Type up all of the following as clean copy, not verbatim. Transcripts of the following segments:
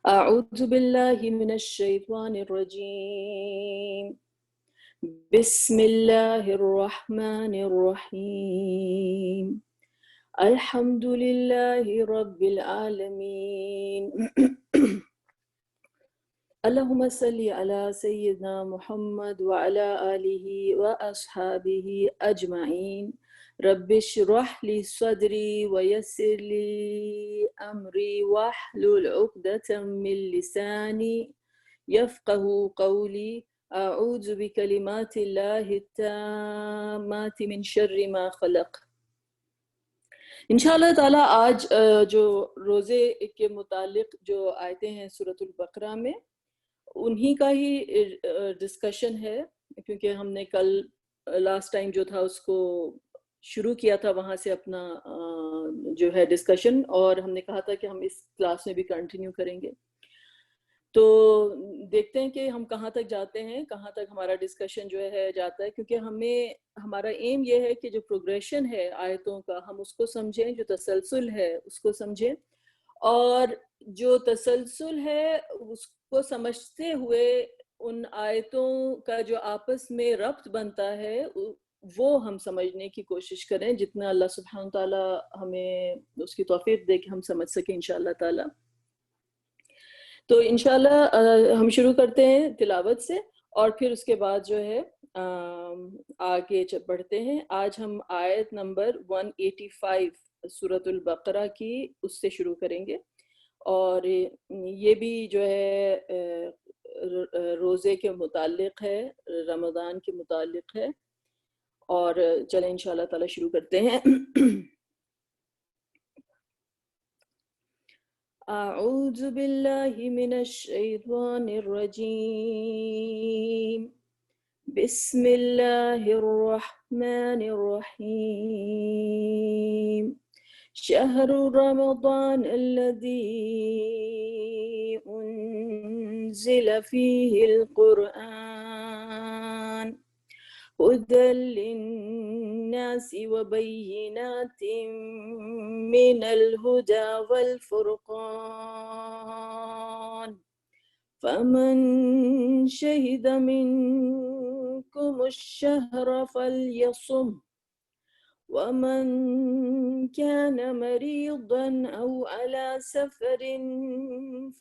أعوذ بالله من الشيطان الرجيم. بسم الله الرحمن الرحيم. الحمد لله رب العالمين. اللهم صل على سيدنا محمد وعلى آله وأصحابه أجمعين. رب اشرح لي صدري ويسر لي أمري واحلل عقدة من لساني يفقه قولي. أعوذ بكلمات الله التامات من شر ما خلق. انشاءاللہ تعالیٰ آج جو روزے کے متعلق جو آیتیں ہیں سورۃ البقرہ میں انہی کا ہی ڈسکشن ہے، کیونکہ ہم نے کل لاسٹ ٹائم جو تھا اس کو شروع کیا تھا وہاں سے اپنا جو ہے ڈسکشن، اور ہم نے کہا تھا کہ ہم اس کلاس میں بھی کنٹینیو کریں گے. تو دیکھتے ہیں کہ ہم کہاں تک جاتے ہیں، کہاں تک ہمارا ڈسکشن جو ہے جاتا ہے، کیونکہ ہمارا ایم یہ ہے کہ جو پروگریشن ہے آیتوں کا ہم اس کو سمجھیں، جو تسلسل ہے اس کو سمجھیں، اور جو تسلسل ہے اس کو سمجھتے ہوئے ان آیتوں کا جو آپس میں ربط بنتا ہے وہ ہم سمجھنے کی کوشش کریں، جتنا اللہ سبحانہ تعالیٰ ہمیں اس کی توفیق دے کہ ہم سمجھ سکیں انشاءاللہ تعالیٰ. تو انشاءاللہ ہم شروع کرتے ہیں تلاوت سے، اور پھر اس کے بعد جو ہے آگے بڑھتے ہیں. آج ہم آیت نمبر 185 سورۃ البقرہ کی اس سے شروع کریں گے، اور یہ بھی جو ہے روزے کے متعلق ہے، رمضان کے متعلق ہے. اور چلیں انشاءاللہ تعالیٰ شروع کرتے ہیں. اعوذ باللہ من الشیطان الرجیم. بسم اللہ الرحمن الرحیم. شہر رمضان الذی انزل فیہ القرآن هدى للناس وبينات من الهدى والفرقان فمن شهد منكم الشهر فليصم ومن كان مريضا أو على سفر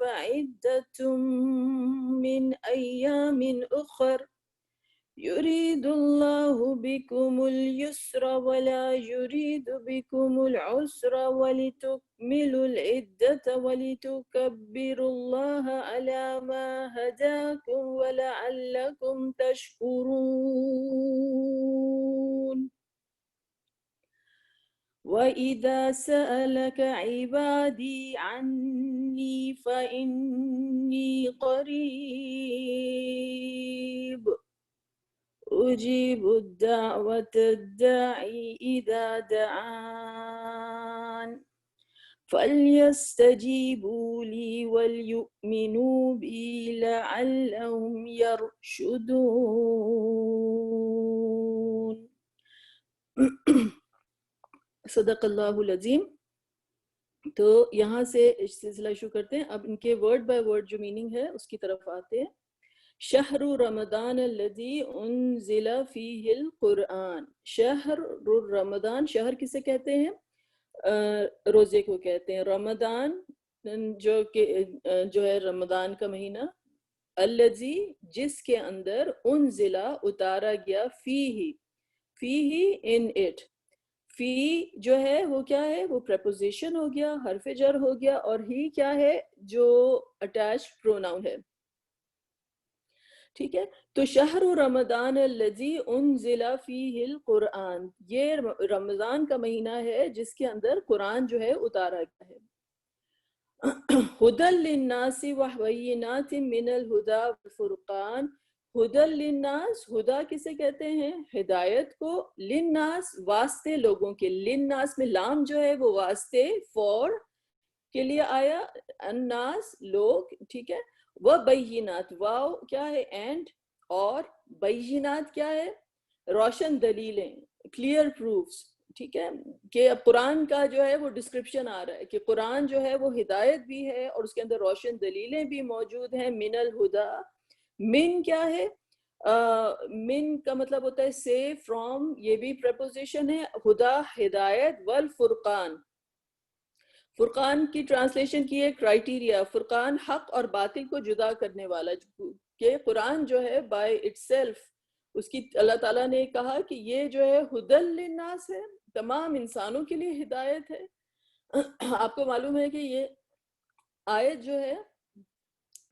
فعدة من أيام أخر يريد الله بكم اليسر ولا يريد بكم العسر ولتكملوا العدة ولتكبروا الله على ما هداكم ولعلكم تشكرون. وإذا سألك عبادي عني فإني قريب أجيب الدعوة الداعي إذا دعان فليستجيبوا لي وليؤمنوا بي لعلهم يرشدون. صدق اللہ العظیم. تو یہاں سے سلسلہ شروع کرتے ہیں. اب ان کے ورڈ بائی ورڈ جو میننگ ہے اس کی طرف آتے ہیں. شہر رمضان الذی انزل فیہ القرآن. شہر رمضان، شہر کسے کہتے ہیں؟ روزے کو کہتے ہیں. رمضان جو ہے رمضان کا مہینہ، الذی جس کے اندر انزل اتارا گیا، فیہ ان اٹ. فی جو ہے وہ کیا ہے؟ وہ پریپوزیشن ہو گیا، حرف جر ہو گیا، اور ہی کیا ہے؟ جو اٹیچ پروناؤن ہے. ٹھیک ہے. تو شہر رمضان الذی انزل فیہ القرآن، یہ رمضان کا مہینہ ہے جس کے اندر قرآن جو ہے اتارا گیا ہے. ہدی للناس وبینات من الہدی والفرقان. ہدی للناس، ہدا کسے کہتے ہیں؟ ہدایت کو. للناس واسطے لوگوں کے. للناس میں لام جو ہے وہ واسطے فور کے لیے آیا، الناس لوگ. ٹھیک ہے. وبینات، واو کیا ہے؟ اینڈ. اور بینات کیا ہے؟ روشن دلیلیں، کلیئر پروفس. ٹھیک ہے، کہ اب قرآن کا جو ہے وہ ڈسکرپشن آ رہا ہے کہ قرآن جو ہے وہ ہدایت بھی ہے اور اس کے اندر روشن دلیلیں بھی موجود ہیں. من الہدا، من کیا ہے؟ من کا مطلب ہوتا ہے سے، فرام، یہ بھی پریپوزیشن ہے. ہدا ہدایت، والفرقان، فرقان کی ٹرانسلیشن کی ہے کرائٹیریا، فرقان حق اور باطل کو جدا کرنے والا. کہ قرآن جو ہے بائی اٹ سیلف، اس کی اللہ تعالیٰ نے کہا کہ یہ جو ہے ہدل للناس ہے، تمام انسانوں کے لیے ہدایت ہے. آپ کو معلوم ہے کہ یہ آیت جو ہے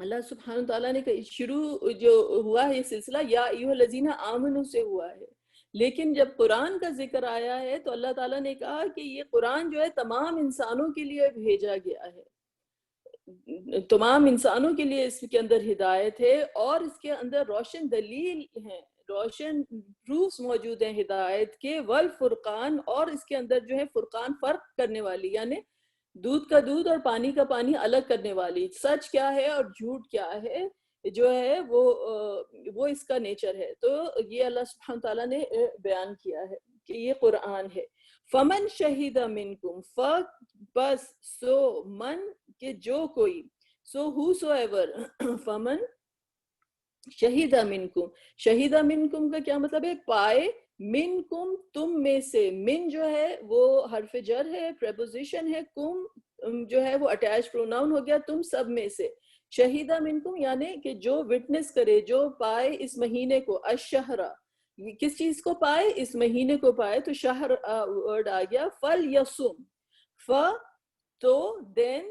اللہ سبحانہ تعالیٰ نے شروع جو ہوا ہے یہ سلسلہ یا ایھا الذین آمنوا سے ہوا ہے، لیکن جب قرآن کا ذکر آیا ہے تو اللہ تعالیٰ نے کہا کہ یہ قرآن جو ہے تمام انسانوں کے لیے بھیجا گیا ہے، تمام انسانوں کے لیے اس کے اندر ہدایت ہے اور اس کے اندر روشن دلیل ہیں، روشن پروفس موجود ہیں ہدایت کے. والفرقان، اور اس کے اندر جو ہے فرقان، فرق کرنے والی، یعنی دودھ کا دودھ اور پانی کا پانی الگ کرنے والی، سچ کیا ہے اور جھوٹ کیا ہے جو ہے وہ اس کا نیچر ہے. تو یہ اللہ سبحانہ تعالیٰ نے بیان کیا ہے کہ یہ قرآن ہے. فمن شہید منکم، بس سو، من کہ جو کوئی، سو ہو سو ایور، فمن شہیدہ منکم، شہیدہ منکم کا کیا مطلب ہے؟ پائے، منکم تم میں سے، من جو ہے وہ حرف جر ہے، پریپوزیشن ہے، کم جو ہے وہ اٹیچ پروناؤن ہو گیا، تم سب میں سے. شہیدہ منکم یعنی کہ جو وٹنس کرے، جو پائے اس مہینے کو، الشہرہ، کس چیز کو پائے؟ اس مہینے کو پائے، تو شہر ورڈ آ گیا. فل یسم، ف تو دین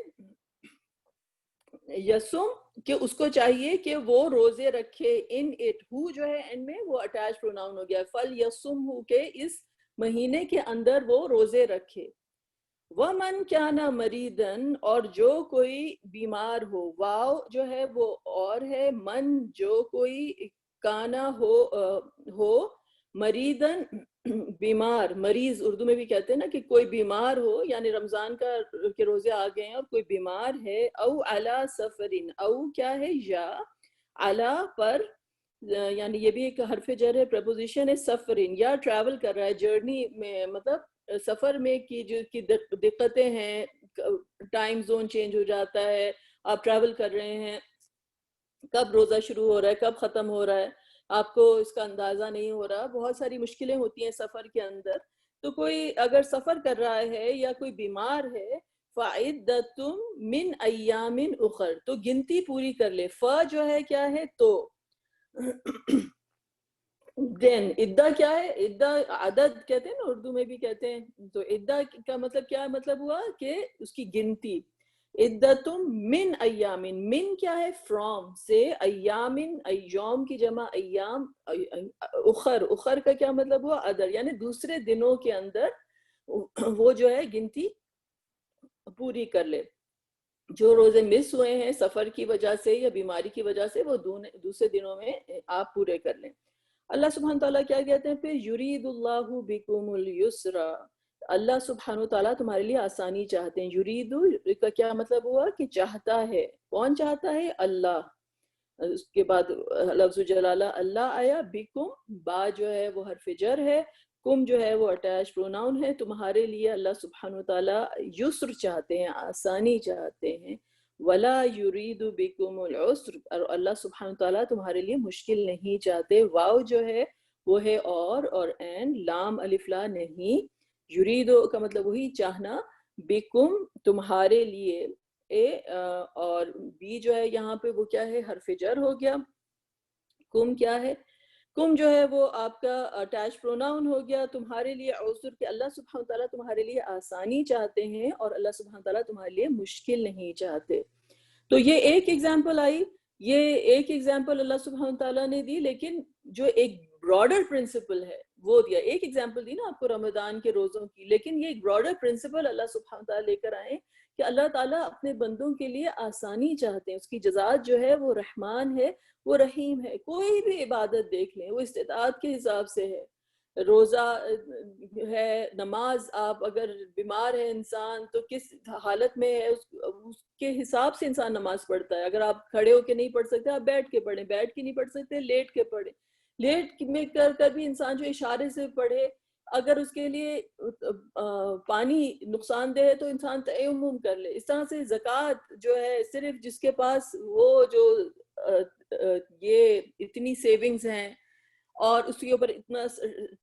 یسم، کہ اس کو چاہیے کہ وہ روزے رکھے. ان اٹ، ہو جو ہے ان میں وہ اٹیچ پروناؤن ہو گیا، فل یسم ہو کے اس مہینے کے اندر وہ روزے رکھے. وَمَنْ كَانَ مَرِيدًا، اور جو کوئی بیمار ہو، واو جو ہے وہ اور ہے، من جو کوئی، کانا ہو، مریدن بیمار، مریض اردو میں بھی کہتے ہیں نا کہ کوئی بیمار ہو، یعنی رمضان کے روزے آ گئے ہیں اور کوئی بیمار ہے. او علی سفرین، او کیا ہے؟ یا، علی پر، یعنی یہ بھی ایک حرف جر ہے، پریپوزیشن ہے. سفرین، یا ٹریول کر رہا ہے، جرنی میں، مطلب سفر میں کی دقتیں ہیں، ٹائم زون چینج ہو جاتا ہے، آپ ٹریول کر رہے ہیں، کب روزہ شروع ہو رہا ہے، کب ختم ہو رہا ہے، آپ کو اس کا اندازہ نہیں ہو رہا، بہت ساری مشکلیں ہوتی ہیں سفر کے اندر. تو کوئی اگر سفر کر رہا ہے یا کوئی بیمار ہے، فَعِدَّةٌ مِّنْ أَيَّامٍ أُخَرَ، تو گنتی پوری کر لے. جو ہے کیا ہے؟ تو دین، عدہ کیا ہے؟ عدہ عدد کہتے ہیں نا، اردو میں بھی کہتے ہیں. تو عدہ کا مطلب کیا مطلب ہوا کہ اس کی گنتی. عدتم من ایامن، من کیا ہے؟ فرام، سے، ایامن ایام کی جمع ایام، اخر، اخر کا کیا مطلب ہوا؟ ادر، یعنی دوسرے دنوں کے اندر وہ جو ہے گنتی پوری کر لے. جو روزے مس ہوئے ہیں سفر کی وجہ سے یا بیماری کی وجہ سے، وہ دوسرے دنوں میں آپ پورے کر لیں. اللہ سبحانہ تعالیٰ کیا کہتے ہیں پھر؟ یرید اللہ بکم اليسر، اللہ سبحانہ تعالیٰ تمہارے لیے آسانی چاہتے ہیں. یرید کا کیا مطلب ہوا؟ کہ چاہتا ہے. کون چاہتا ہے؟ اللہ. اس کے بعد لفظ جلالہ اللہ آیا. بکم، با جو ہے وہ حرف جر ہے، کم جو ہے وہ اٹیچ پروناؤن ہے. تمہارے لیے اللہ سبحانہ تعالیٰ یسر چاہتے ہیں، آسانی چاہتے ہیں. ولا یرید بکم العسر، اور اللہ سبحانہ تعالیٰ تمہارے لیے مشکل نہیں چاہتے. واو جو ہے وہ ہے اور این، لام الف لا نہیں. یرید کا مطلب وہی چاہنا، بکم تمہارے لیے، اور بی جو ہے یہاں پہ وہ کیا ہے؟ حرف جر ہو گیا. کم کیا ہے؟ کم جو ہے وہ آپ کا اٹیچ پروناؤن ہو گیا. تمہارے لیے عسر، کہ اللہ سبحانہ تعالیٰ تمہارے لیے آسانی چاہتے ہیں اور اللہ سبحانہ تعالیٰ تمہارے لیے مشکل نہیں چاہتے. تو یہ ایک ایگزامپل آئی، یہ ایک ایگزامپل اللہ سبحانہ تعالیٰ نے دی، لیکن جو ایک براڈر پرنسپل ہے وہ دیا. ایک ایگزامپل دی نا آپ کو رمضان کے روزوں کی، لیکن یہ ایک براڈر پرنسپل اللہ سبحانہ تعالیٰ لے کر آئے کہ اللہ تعالیٰ اپنے بندوں کے لیے آسانی چاہتے ہیں. اس کی جزات جو ہے وہ رحمان ہے، وہ رحیم ہے. کوئی بھی عبادت دیکھ لیں، وہ استطاعت کے حساب سے ہے. روزہ ہے، نماز، آپ اگر بیمار ہے انسان تو کس حالت میں ہے اس کے حساب سے انسان نماز پڑھتا ہے. اگر آپ کھڑے ہو کے نہیں پڑھ سکتے، آپ بیٹھ کے پڑھیں، بیٹھ کے نہیں پڑھ سکتے لیٹ کے پڑھیں، لیٹ میں کر بھی انسان جو اشارے سے پڑھے. اگر اس کے لیے پانی نقصان دہ ہے تو انسان تیمم کر لے. اس طرح سے زکوٰۃ جو ہے صرف جس کے پاس وہ جو یہ اتنی سیونگز ہیں اور اس کے اوپر اتنا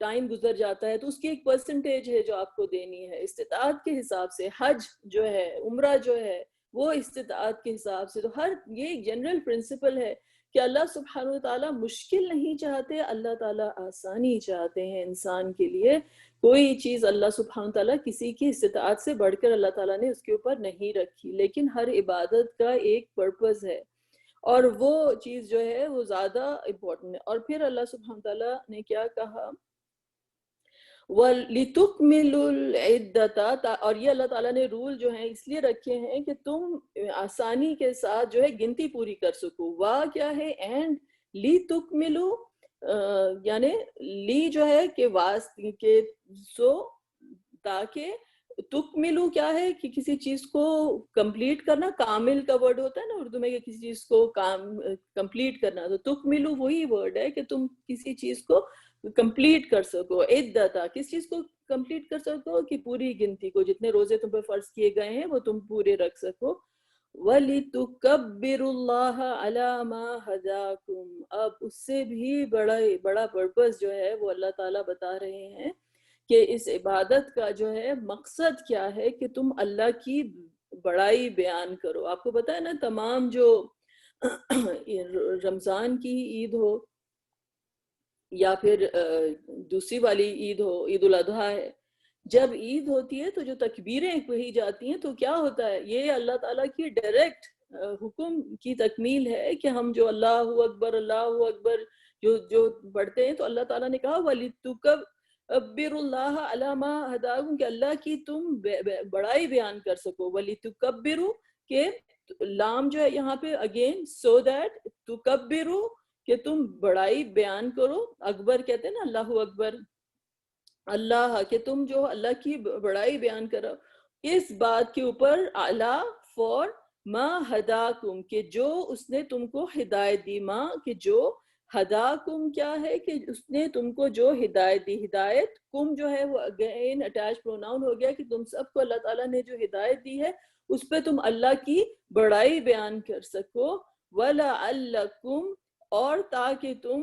ٹائم گزر جاتا ہے تو اس کی ایک پرسنٹیج ہے جو آپ کو دینی ہے استطاعت کے حساب سے. حج جو ہے، عمرہ جو ہے، وہ استطاعت کے حساب سے. تو ہر یہ ایک جنرل پرنسپل ہے کہ اللہ سبحانہ وتعالیٰ مشکل نہیں چاہتے، اللہ تعالیٰ آسانی چاہتے ہیں انسان کے لیے. کوئی چیز اللہ سبحانہ وتعالیٰ کسی کی استطاعت سے بڑھ کر اللہ تعالیٰ نے اس کے اوپر نہیں رکھی، لیکن ہر عبادت کا ایک پرپز ہے اور وہ چیز جو ہے وہ زیادہ امپورٹنٹ ہے. اور پھر اللہ سبحانہ وتعالیٰ نے کیا کہا، وَلِتُكْمِلُوا الْعِدَّةَ، اور یہ اللہ تعالیٰ نے رول جو ہیں اس لیے رکھے ہیں کہ تم آسانی کے ساتھ جو ہے گنتی پوری کر سکو. وا کیا ہے، اینڈ لِتُكْمِلُوا، یعنی لی جو ہے کہ کہ سو تاکہ، تکملو کیا ہے کہ کسی چیز کو کمپلیٹ کرنا. کامل کا ورڈ ہوتا ہے نا اردو میں کہ کسی چیز کو کمپلیٹ کرنا، تو تکملو وہی ورڈ ہے کہ تم کسی چیز کو کمپلیٹ کر سکو. عدتا، کس چیز کو کمپلیٹ کر سکو کہ پوری گنتی کو، جتنے روزے تم پہ فرض کیے گئے ہیں وہ تم پورے رکھ سکو. وَلِتُكَبِّرُوا اللَّهَ عَلَى مَا هَدَاكُمْ، اب اس سے بھی بڑا پرپس جو ہے وہ اللہ تعالیٰ بتا رہے ہیں کہ اس عبادت کا جو ہے مقصد کیا ہے کہ تم اللہ کی بڑائی بیان کرو. آپ کو پتہ ہے نا، تمام جو رمضان کی عید ہو یا پھر دوسری والی عید ہو، عید الاضحیٰ ہے، جب عید ہوتی ہے تو جو تکبیریں کہی جاتی ہیں تو کیا ہوتا ہے، یہ اللہ تعالیٰ کی ڈائریکٹ حکم کی تکمیل ہے کہ ہم جو اللہ اکبر جو پڑھتے ہیں تو اللہ تعالیٰ نے کہا وَلِتُكَبِّرُوا اللَّهَ عَلَى مَا هَدَاكُمْ، کہ اللہ کی تم بڑائی بیان کر سکو. وَلِتُكَبِّرُوا، کہ لام جو ہے یہاں پہ اگین سو دیٹ تُكَبِّرُوا، کہ تم بڑائی بیان کرو. اکبر کہتے ہیں نا اللہ اکبر، اللہ، کہ تم جو اللہ کی بڑائی بیان کرو اس بات کے اوپر. اعلیٰ فور ما ہداکم، کہ جو اس نے تم کو ہدایت دی. ماں کہ جو، ہداکم کیا ہے کہ اس نے تم کو جو ہدایت دی. ہدایت کم جو ہے وہ اگین اٹیچ پروناؤن ہو گیا کہ تم سب کو اللہ تعالیٰ نے جو ہدایت دی ہے اس پہ تم اللہ کی بڑائی بیان کر سکو. وَلَعَلَّكُمْ، اور تاکہ تم،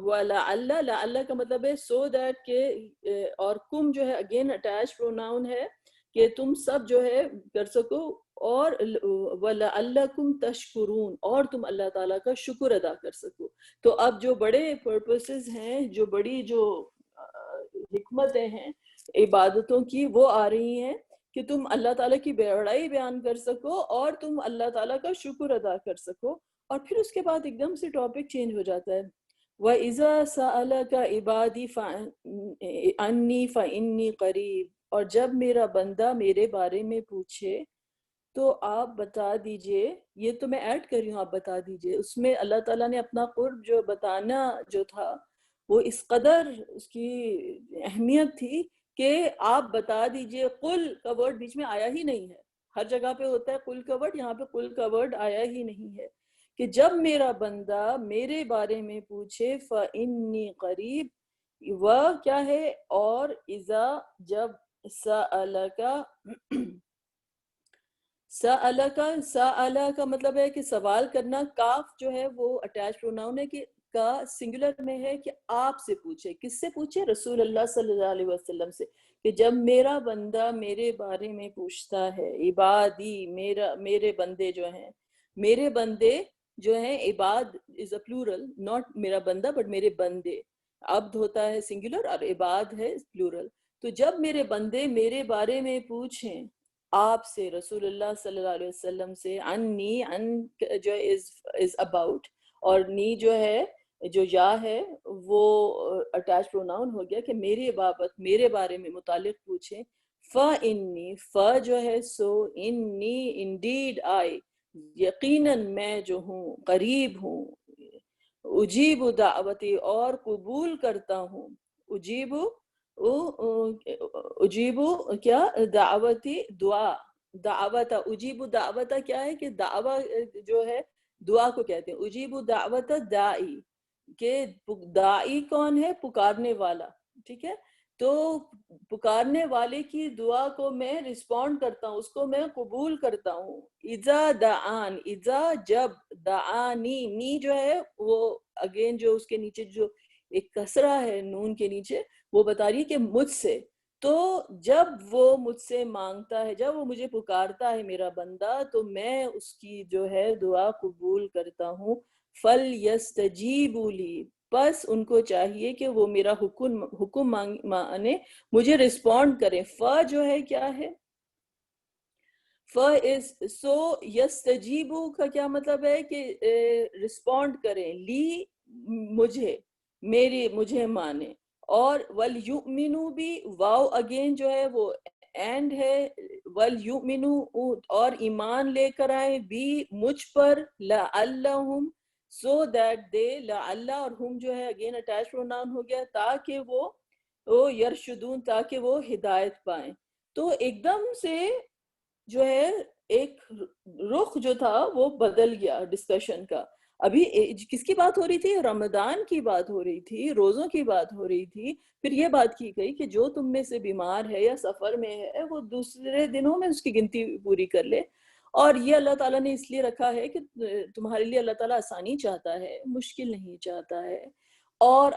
وَلَعَلَّ، لَعَلَّ کا مطلب ہے سو دیٹ کہ، اور کم جو ہے اگین اٹیچ پروناؤن ہے کہ تم سب جو ہے کر سکو. اور وَلَعَلَّكُمْ تَشْكُرُونَ، اور تم اللہ تعالیٰ کا شکر ادا کر سکو. تو اب جو بڑے پرپسز ہیں، جو بڑی جو حکمتیں ہیں عبادتوں کی، وہ آ رہی ہیں کہ تم اللہ تعالیٰ کی بڑائی بیان کر سکو اور تم اللہ تعالیٰ کا شکر ادا کر سکو. اور پھر اس کے بعد ایک دم سے ٹاپک چینج ہو جاتا ہے. وَإِذَا سَأَلَكَ عِبَادِي عَنِّي فَإِنِّي قَرِيبٌ، اور جب میرا بندہ میرے بارے میں پوچھے تو آپ بتا دیجئے. یہ تو میں ایڈ کر رہی ہوں، آپ بتا دیجئے. اس میں اللہ تعالیٰ نے اپنا قرب جو بتانا جو تھا وہ اس قدر اس کی اہمیت تھی کہ آپ بتا دیجئے. قل کا ورڈ بیچ میں آیا ہی نہیں ہے. ہر جگہ پہ ہوتا ہے قل کا ورڈ، یہاں پہ قل کا ورڈ آیا ہی نہیں ہے. کہ جب میرا بندہ میرے بارے میں پوچھے فَإِنِّي قریب، وہ کیا ہے، اور اذا جب، سألہ کا مطلب ہے کہ سوال کرنا. کاف جو ہے وہ اٹیچ پروناؤن ہے کہ کا سنگولر میں ہے کہ آپ سے پوچھے. کس سے پوچھے؟ رسول اللہ صلی اللہ علیہ وسلم سے. کہ جب میرا بندہ میرے بارے میں پوچھتا ہے، عبادی، میرے بندے جو ہیں، میرے بندے جو ہیں، عباد از اے پلورل، ناٹ میرا بندہ بٹ میرے بندے. عبد ہوتا ہے سنگولر اور عباد ہے پلورل. تو جب میرے بندے میرے بارے میں پوچھیں آپ سے، رسول اللہ صلی اللہ علیہ وسلم سے، عنی، ان جو از اباؤٹ، اور نی جو ہے، جو یا ہے وہ اٹیچ پروناؤن ہو گیا کہ میری بابت، میرے بارے میں متعلق پوچھیں. فَإِنِّي، ف جو ہے سو، انی انڈیڈ آئی، یقیناً میں جو ہوں، قریب ہوں، اجیب دعوتی، اور قبول کرتا ہوں. اجیب کیا، دعوتی، دعا، دعوت. اجیب دعوت کیا ہے کہ دعوت جو ہے دعا کو کہتے ہیں. اجیب دعوت دائی، کہ دائی کون ہے؟ پکارنے والا. ٹھیک ہے. تو پکارنے والے کی دعا کو میں رسپونڈ کرتا ہوں، اس کو میں قبول کرتا ہوں. اذا دعان، اذا جب، دعانی، نی جو ہے وہ اگین جو اس کے نیچے جو ایک کسرہ ہے نون کے نیچے، وہ بتا رہی ہے کہ مجھ سے. تو جب وہ مجھ سے مانگتا ہے، جب وہ مجھے پکارتا ہے میرا بندہ، تو میں اس کی جو ہے دعا قبول کرتا ہوں. فَلْيَسْتَجِيبُوا لِي، بس ان کو چاہیے کہ وہ میرا حکم مانے، مجھے رسپونڈ کریں. جو ہے کیا ہے؟ سو یستجیبو کا کیا مطلب ہے کہ رسپونڈ کریں، لی مجھے، مجھے مانے. اور وَلْيُؤْمِنُوا بھی، واو اگین جو ہے وہ اینڈ ہے، وَلْيُؤْمِنُوا اور ایمان لے کر آئے، بھی مجھ پر، لَعَلَّهُمْ so that they، لَعَلَّ اور ہم جو ہے اگین اٹیچ پروناؤن ہو گیا، تاکہ وہ یرشدون، تاکہ وہ ہدایت پائیں. تو ایک دم سے جو ہے ایک رخ جو تھا وہ بدل گیا ڈسکشن کا. ابھی کس کی بات ہو رہی تھی؟ رمضان کی بات ہو رہی تھی، روزوں کی بات ہو رہی تھی. پھر یہ بات کی گئی کہ جو تم میں سے بیمار ہے یا سفر میں ہے وہ دوسرے دنوں میں اس کی گنتی پوری کر لے. اور یہ اللہ تعالیٰ نے اس لیے رکھا ہے کہ تمہارے لیے اللہ تعالیٰ آسانی چاہتا ہے، مشکل نہیں چاہتا ہے، اور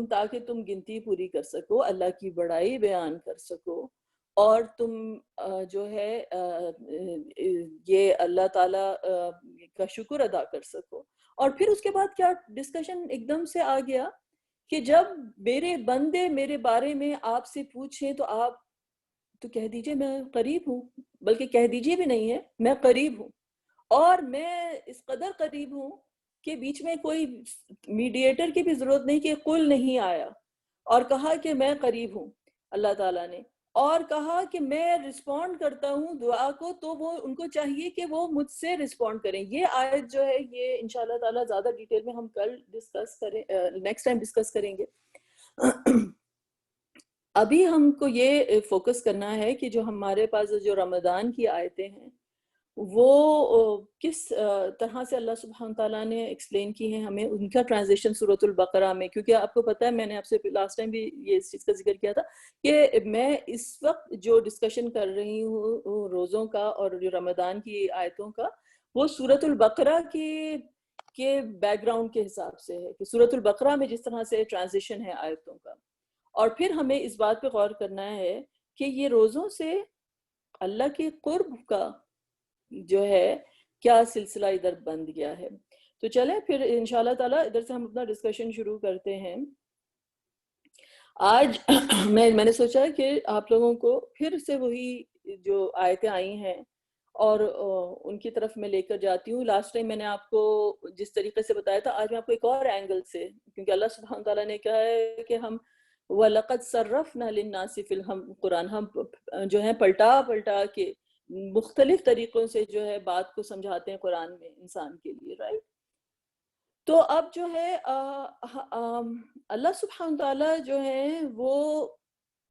تاکہ تم گنتی پوری کر سکو، اللہ کی بڑائی بیان کر سکو، اور تم جو ہے یہ اللہ تعالیٰ کا شکر ادا کر سکو. اور پھر اس کے بعد کیا ڈسکشن ایک دم سے آ گیا کہ جب میرے بندے میرے بارے میں آپ سے پوچھیں تو آپ تو کہہ دیجئے میں قریب ہوں، بلکہ کہہ دیجئے بھی نہیں ہے، میں قریب ہوں. اور میں اس قدر قریب ہوں کہ بیچ میں کوئی میڈیٹر کی بھی ضرورت نہیں، کہ قل نہیں آیا اور کہا کہ میں قریب ہوں اللہ تعالیٰ نے، اور کہا کہ میں رسپونڈ کرتا ہوں دعا کو. تو وہ ان کو چاہیے کہ وہ مجھ سے رسپونڈ کریں. یہ آیت جو ہے یہ انشاءاللہ تعالیٰ زیادہ ڈیٹیل میں ہم کل ڈسکس کریں، نیکسٹ ٹائم ڈسکس کریں گے. ابھی ہم کو یہ فوکس کرنا ہے کہ جو ہمارے پاس جو رمضان کی آیتیں ہیں وہ کس طرح سے اللہ سبحانہ تعالیٰ نے ایکسپلین کی ہیں ہمیں، ان کا ٹرانزیشن سورۃ البقرہ میں. کیونکہ آپ کو پتہ ہے، میں نے آپ سے لاسٹ ٹائم بھی یہ اس چیز کا ذکر کیا تھا کہ میں اس وقت جو ڈسکشن کر رہی ہوں روزوں کا اور جو رمضان کی آیتوں کا، وہ سورۃ البقرہ کے بیک گراؤنڈ کے حساب سے ہے، کہ سورۃ البقرہ میں جس طرح سے ٹرانزیشن ہے آیتوں کا. اور پھر ہمیں اس بات پہ غور کرنا ہے کہ یہ روزوں سے اللہ کے قرب کا جو ہے کیا سلسلہ ادھر بند گیا ہے. تو چلیں پھر انشاءاللہ تعالیٰ ادھر سے ہم اپنا ڈسکشن شروع کرتے ہیں. آج میں نے سوچا کہ آپ لوگوں کو پھر سے وہی جو آیتیں آئی ہیں اور ان کی طرف میں لے کر جاتی ہوں. لاسٹ ٹائم میں نے آپ کو جس طریقے سے بتایا تھا، آج میں آپ کو ایک اور اینگل سے، کیونکہ اللہ سبحانہ تعالیٰ نے کہا ہے کہ ہم وَلَقَدْ صَرَّفْنَا لِلنَّاسِ فِي الْقُرْآنِ، ہم جو ہے پلٹا کے مختلف طریقوں سے جو ہے بات کو سمجھاتے ہیں قرآن میں انسان کے لیے، رائٹ. تو اب جو ہے اللہ سبحانہ تعالیٰ جو ہے وہ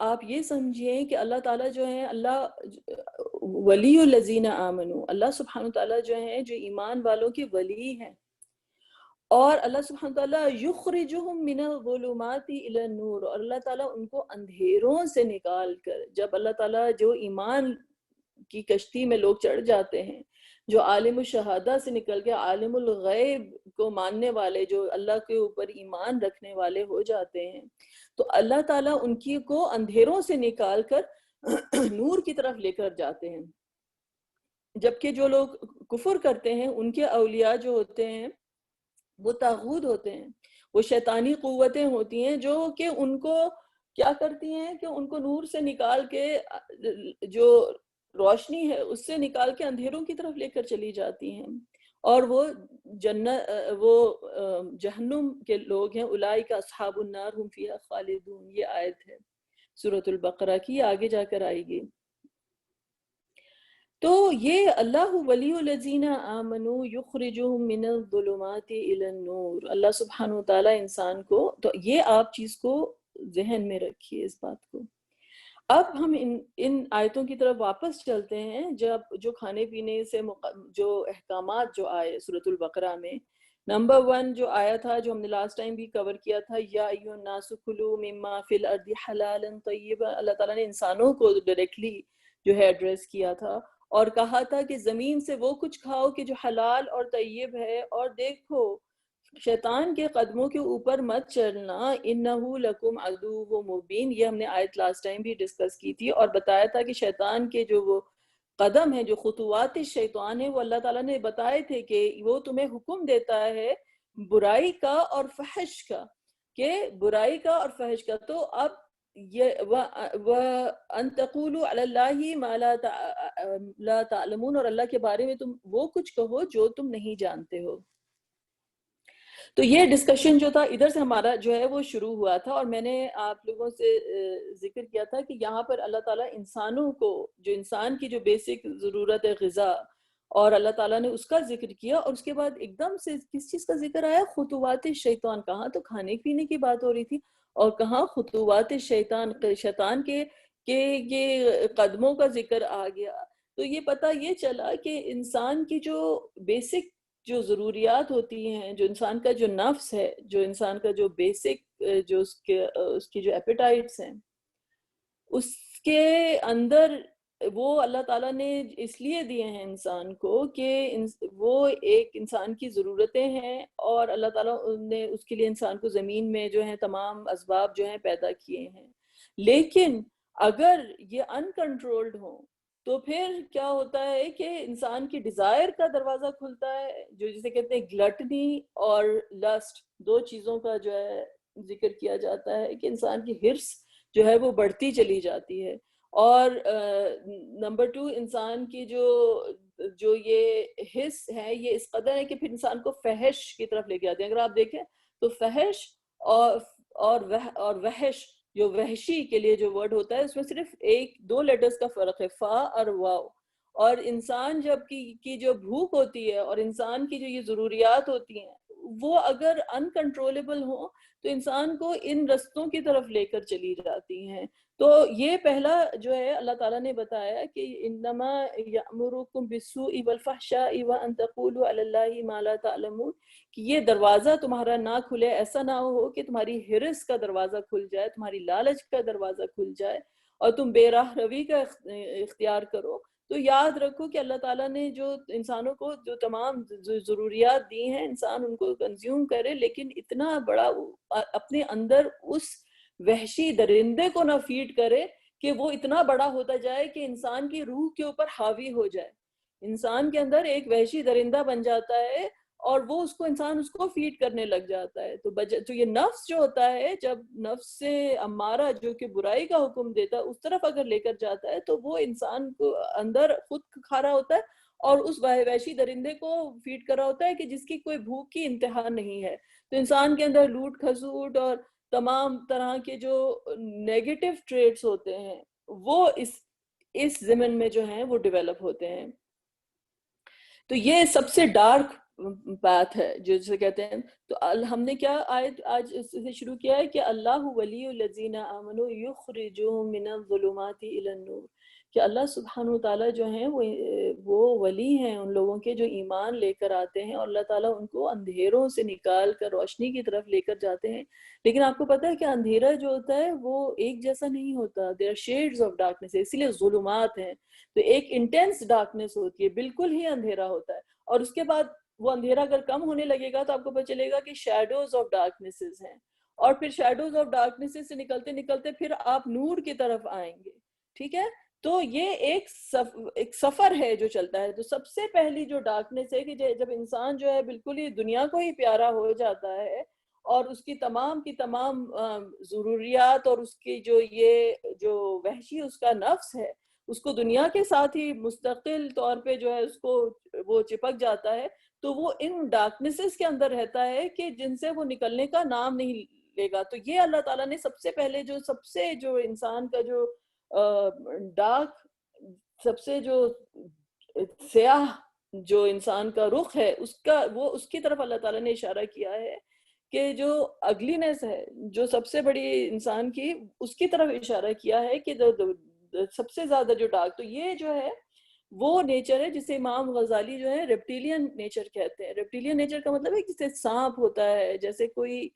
آپ یہ سمجھیں کہ اللہ تعالیٰ جو ہے اللہ ولی الذین آمنوا، اللہ سبحانہ تعالیٰ جو ہے جو ایمان والوں کے ولی ہیں. اور اللہ سبحانہ تعالیٰ یخرجہم من الظلمات الی النور، اور اللہ تعالیٰ ان کو اندھیروں سے نکال کر، جب اللہ تعالیٰ جو ایمان کی کشتی میں لوگ چڑھ جاتے ہیں، جو عالم الشہادہ سے نکل کے عالم الغیب کو ماننے والے، جو اللہ کے اوپر ایمان رکھنے والے ہو جاتے ہیں، تو اللہ تعالیٰ ان کی کو اندھیروں سے نکال کر نور کی طرف لے کر جاتے ہیں. جبکہ جو لوگ کفر کرتے ہیں ان کے اولیاء جو ہوتے ہیں وہ طاغوت ہوتے ہیں، وہ شیطانی قوتیں ہوتی ہیں جو کہ ان کو کیا کرتی ہیں کہ ان کو نور سے نکال کے، جو روشنی ہے اس سے نکال کے اندھیروں کی طرف لے کر چلی جاتی ہیں. اور وہ جہنم کے لوگ ہیں، اولئک اصحاب النار هم فیہا خالدون. یہ آیت ہے سورۃ البقرہ کی، آگے جا کر آئے گی. تو یہ اللہ ولی الذین آمنوا یخرجہم من الظلمات الی النور، اللہ سبحانہ وتعالی انسان کو، تو یہ آپ چیز کو ذہن میں رکھیے اس بات کو. اب ہم ان آیتوں کی طرف واپس چلتے ہیں. جو کھانے پینے سے جو احکامات جو آئے سورۃ البقرہ میں، نمبر 1 جو آیا تھا، جو ہم نے لاسٹ ٹائم بھی کور کیا تھا، یا ایھا الناس کلوا مما فی الارض حلالا طیبا، اللہ تعالیٰ نے انسانوں کو ڈائریکٹلی جو ہے ایڈریس کیا تھا اور کہا تھا کہ زمین سے وہ کچھ کھاؤ کہ جو حلال اور طیب ہے، اور دیکھو شیطان کے قدموں کے اوپر مت چلنا، انہو لکم عدو مبین، یہ ہم نے آیت لاسٹ ٹائم بھی ڈسکس کی تھی اور بتایا تھا کہ شیطان کے جو وہ قدم ہے، جو خطوات شیطان ہے، وہ اللہ تعالیٰ نے بتائے تھے کہ وہ تمہیں حکم دیتا ہے برائی کا اور فحش کا، کہ برائی کا اور فحش کا. تو اب یہ وَأَن تَقُولُوا عَلَى اللَّهِ مَا لَا تَعْلَمُونَ، اور اللہ کے بارے میں تم وہ کچھ کہو جو تم نہیں جانتے ہو. تو یہ ڈسکشن جو تھا ادھر سے ہمارا جو ہے وہ شروع ہوا تھا، اور میں نے آپ لوگوں سے ذکر کیا تھا کہ یہاں پر اللہ تعالیٰ انسانوں کو، جو انسان کی جو بیسک ضرورت ہے غذا، اور اللہ تعالیٰ نے اس کا ذکر کیا، اور اس کے بعد ایک دم سے کس چیز کا ذکر آیا؟ خطوات شیطان. کہاں تو کھانے پینے کی بات ہو رہی تھی، اور کہاں خطوات شیطان کے یہ قدموں کا ذکر آ گیا. تو یہ پتہ یہ چلا کہ انسان کی جو بیسک جو ضروریات ہوتی ہیں، جو انسان کا جو نفس ہے، جو انسان کا جو بیسک جو اس کی جو ایپیٹائٹس ہیں، اس کے اندر وہ اللہ تعالیٰ نے اس لیے دیے ہیں انسان کو کہ وہ ایک انسان کی ضرورتیں ہیں، اور اللہ تعالیٰ نے اس کے لیے انسان کو زمین میں جو ہیں تمام اسباب جو ہیں پیدا کیے ہیں. لیکن اگر یہ انکنٹرولڈ ہوں تو پھر کیا ہوتا ہے کہ انسان کی ڈیزائر کا دروازہ کھلتا ہے، جو جسے کہتے ہیں گلٹنی اور لسٹ. دو چیزوں کا جو ہے ذکر کیا جاتا ہے کہ انسان کی ہرس جو ہے وہ بڑھتی چلی جاتی ہے. اور نمبر 2 انسان کی جو یہ حص ہے یہ اس قدر ہے کہ پھر انسان کو فحش کی طرف لے کے آتے ہیں. اگر آپ دیکھیں تو فحش اور وحش، جو وحشی کے لیے جو ورڈ ہوتا ہے اس میں صرف 2 لیٹرز کا فرق ہے، فا اور واو. اور انسان جب کی جو بھوک ہوتی ہے اور انسان کی جو یہ ضروریات ہوتی ہیں وہ اگر انکنٹرولبل ہوں تو انسان کو ان رستوں کی طرف لے کر چلی جاتی ہیں. تو یہ پہلا جو ہے اللہ تعالیٰ نے بتایا کہ انما یأمرکم بالسوء والفحشاء وان تقولوا علی اللہ ما لا تعلمون، کہ یہ دروازہ تمہارا نہ کھلے، ایسا نہ ہو کہ تمہاری ہرس کا دروازہ کھل جائے، تمہاری لالچ کا دروازہ کھل جائے اور تم بے راہ روی کا اختیار کرو. تو یاد رکھو کہ اللہ تعالیٰ نے جو انسانوں کو جو تمام ضروریات دی ہیں، انسان ان کو کنزیوم کرے، لیکن اتنا بڑا اپنے اندر اس وحشی درندے کو نہ فیڈ کرے کہ وہ اتنا بڑا ہوتا جائے کہ انسان کی روح کے اوپر حاوی ہو جائے. انسان کے اندر ایک وحشی درندہ بن جاتا ہے اور وہ انسان اس کو فیڈ کرنے لگ جاتا ہے. تو یہ نفس جو ہوتا ہے، جب نفس سے امارہ جو کہ برائی کا حکم دیتا ہے اس طرف اگر لے کر جاتا ہے تو وہ انسان کو اندر خود کھا رہا ہوتا ہے اور اس وحشی درندے کو فیڈ کر رہا ہوتا ہے کہ جس کی کوئی بھوک کی انتہا نہیں ہے. تو انسان کے اندر لوٹ کھسوٹ اور تمام طرح کے جو نیگیٹو ٹریٹس ہوتے ہیں وہ اس ضمن میں جو ہیں وہ ڈیولپ ہوتے ہیں. تو یہ سب سے ڈارک پاتھ ہے جسے کہتے ہیں. تو ہم نے کیا آج سے شروع کیا ہے کہ اللہ ولی الذین آمنوا یخرجوہم من الظلمات الی النور، کہ اللہ سبحانہ وتعالیٰ جو ہیں وہ ولی ہیں ان لوگوں کے جو ایمان لے کر آتے ہیں، اور اللہ تعالیٰ ان کو اندھیروں سے نکال کر روشنی کی طرف لے کر جاتے ہیں. لیکن آپ کو پتہ ہے کہ اندھیرا جو ہوتا ہے وہ ایک جیسا نہیں ہوتا، there are shades of darkness، اسی لیے ظلمات ہیں. تو ایک انٹینس ڈارکنس ہوتی ہے، بالکل ہی اندھیرا ہوتا ہے، اور اس کے بعد وہ اندھیرا اگر کم ہونے لگے گا تو آپ کو پتہ چلے گا کہ شیڈوز آف ڈارکنسز ہیں، اور پھر شیڈوز آف ڈارکنسز سے نکلتے نکلتے پھر آپ نور کی طرف آئیں گے. ٹھیک ہے، تو یہ ایک سفر ہے جو چلتا ہے. تو سب سے پہلی جو ڈارکنس ہے کہ جب انسان جو ہے بالکل ہی دنیا کو ہی پیارا ہو جاتا ہے اور اس کی تمام ضروریات اور اس کی جو وحشی اس کا نفس ہے اس کو دنیا کے ساتھ ہی مستقل طور پہ جو ہے اس کو وہ چپک جاتا ہے، تو وہ ان ڈارکنسز کے اندر رہتا ہے کہ جن سے وہ نکلنے کا نام نہیں لے گا. تو یہ اللہ تعالیٰ نے سب سے پہلے جو انسان کا جو ڈارک، سب سے جو سیاہ جو انسان کا رخ ہے اس کی طرف اللہ تعالیٰ نے اشارہ کیا ہے کہ جو اگلینس ہے، جو سب سے بڑی انسان کی، اس کی طرف اشارہ کیا ہے کہ سب سے زیادہ جو ڈارک. تو یہ جو ہے وہ نیچر ہے جسے امام غزالی جو ہے ریپٹیلین نیچر کہتے ہیں. ریپٹیلین نیچر کا مطلب ہے جیسے سانپ ہوتا ہے, جیسے کوئی,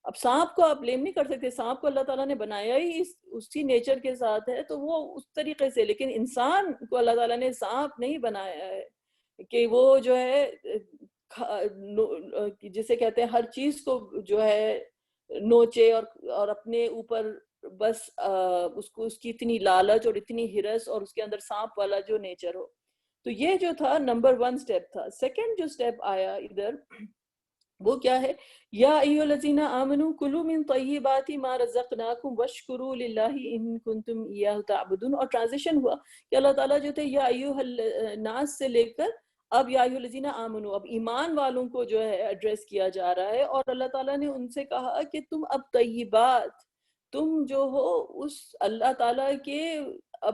اب سانپ کو آپ بلیم نہیں کر سکتے, سانپ کو اللہ تعالیٰ نے بنایا ہی اسی نیچر کے ساتھ ہے, تو وہ اس طریقے سے. لیکن انسان کو اللہ تعالیٰ نے سانپ نہیں بنایا ہے کہ وہ جو ہے جسے کہتے ہیں ہر چیز کو جو ہے نوچے اور اپنے اوپر بس اس کی اتنی لالچ اور اتنی ہرس اور اس کے اندر سانپ والا جو نیچر ہو. تو یہ جو تھا نمبر 1 سٹیپ تھا. سیکنڈ جو سٹیپ آیا ادھر وہ کیا ہے, یا ایھا الذین آمنوا کلوا من طیبات ما رزقناکم واشکروا للہ ان کنتم ایاہ تعبدون. اور ٹرانزیشن ہوا کہ اللہ تعالیٰ جو تھے یا ایھا الناس سے لے کر اب یا ایھا الذین آمنوا, اب ایمان والوں کو جو ہے ایڈریس کیا جا رہا ہے, اور اللہ تعالیٰ نے ان سے کہا کہ تم اب طیبات, تم جو ہو اس اللہ تعالیٰ کے اب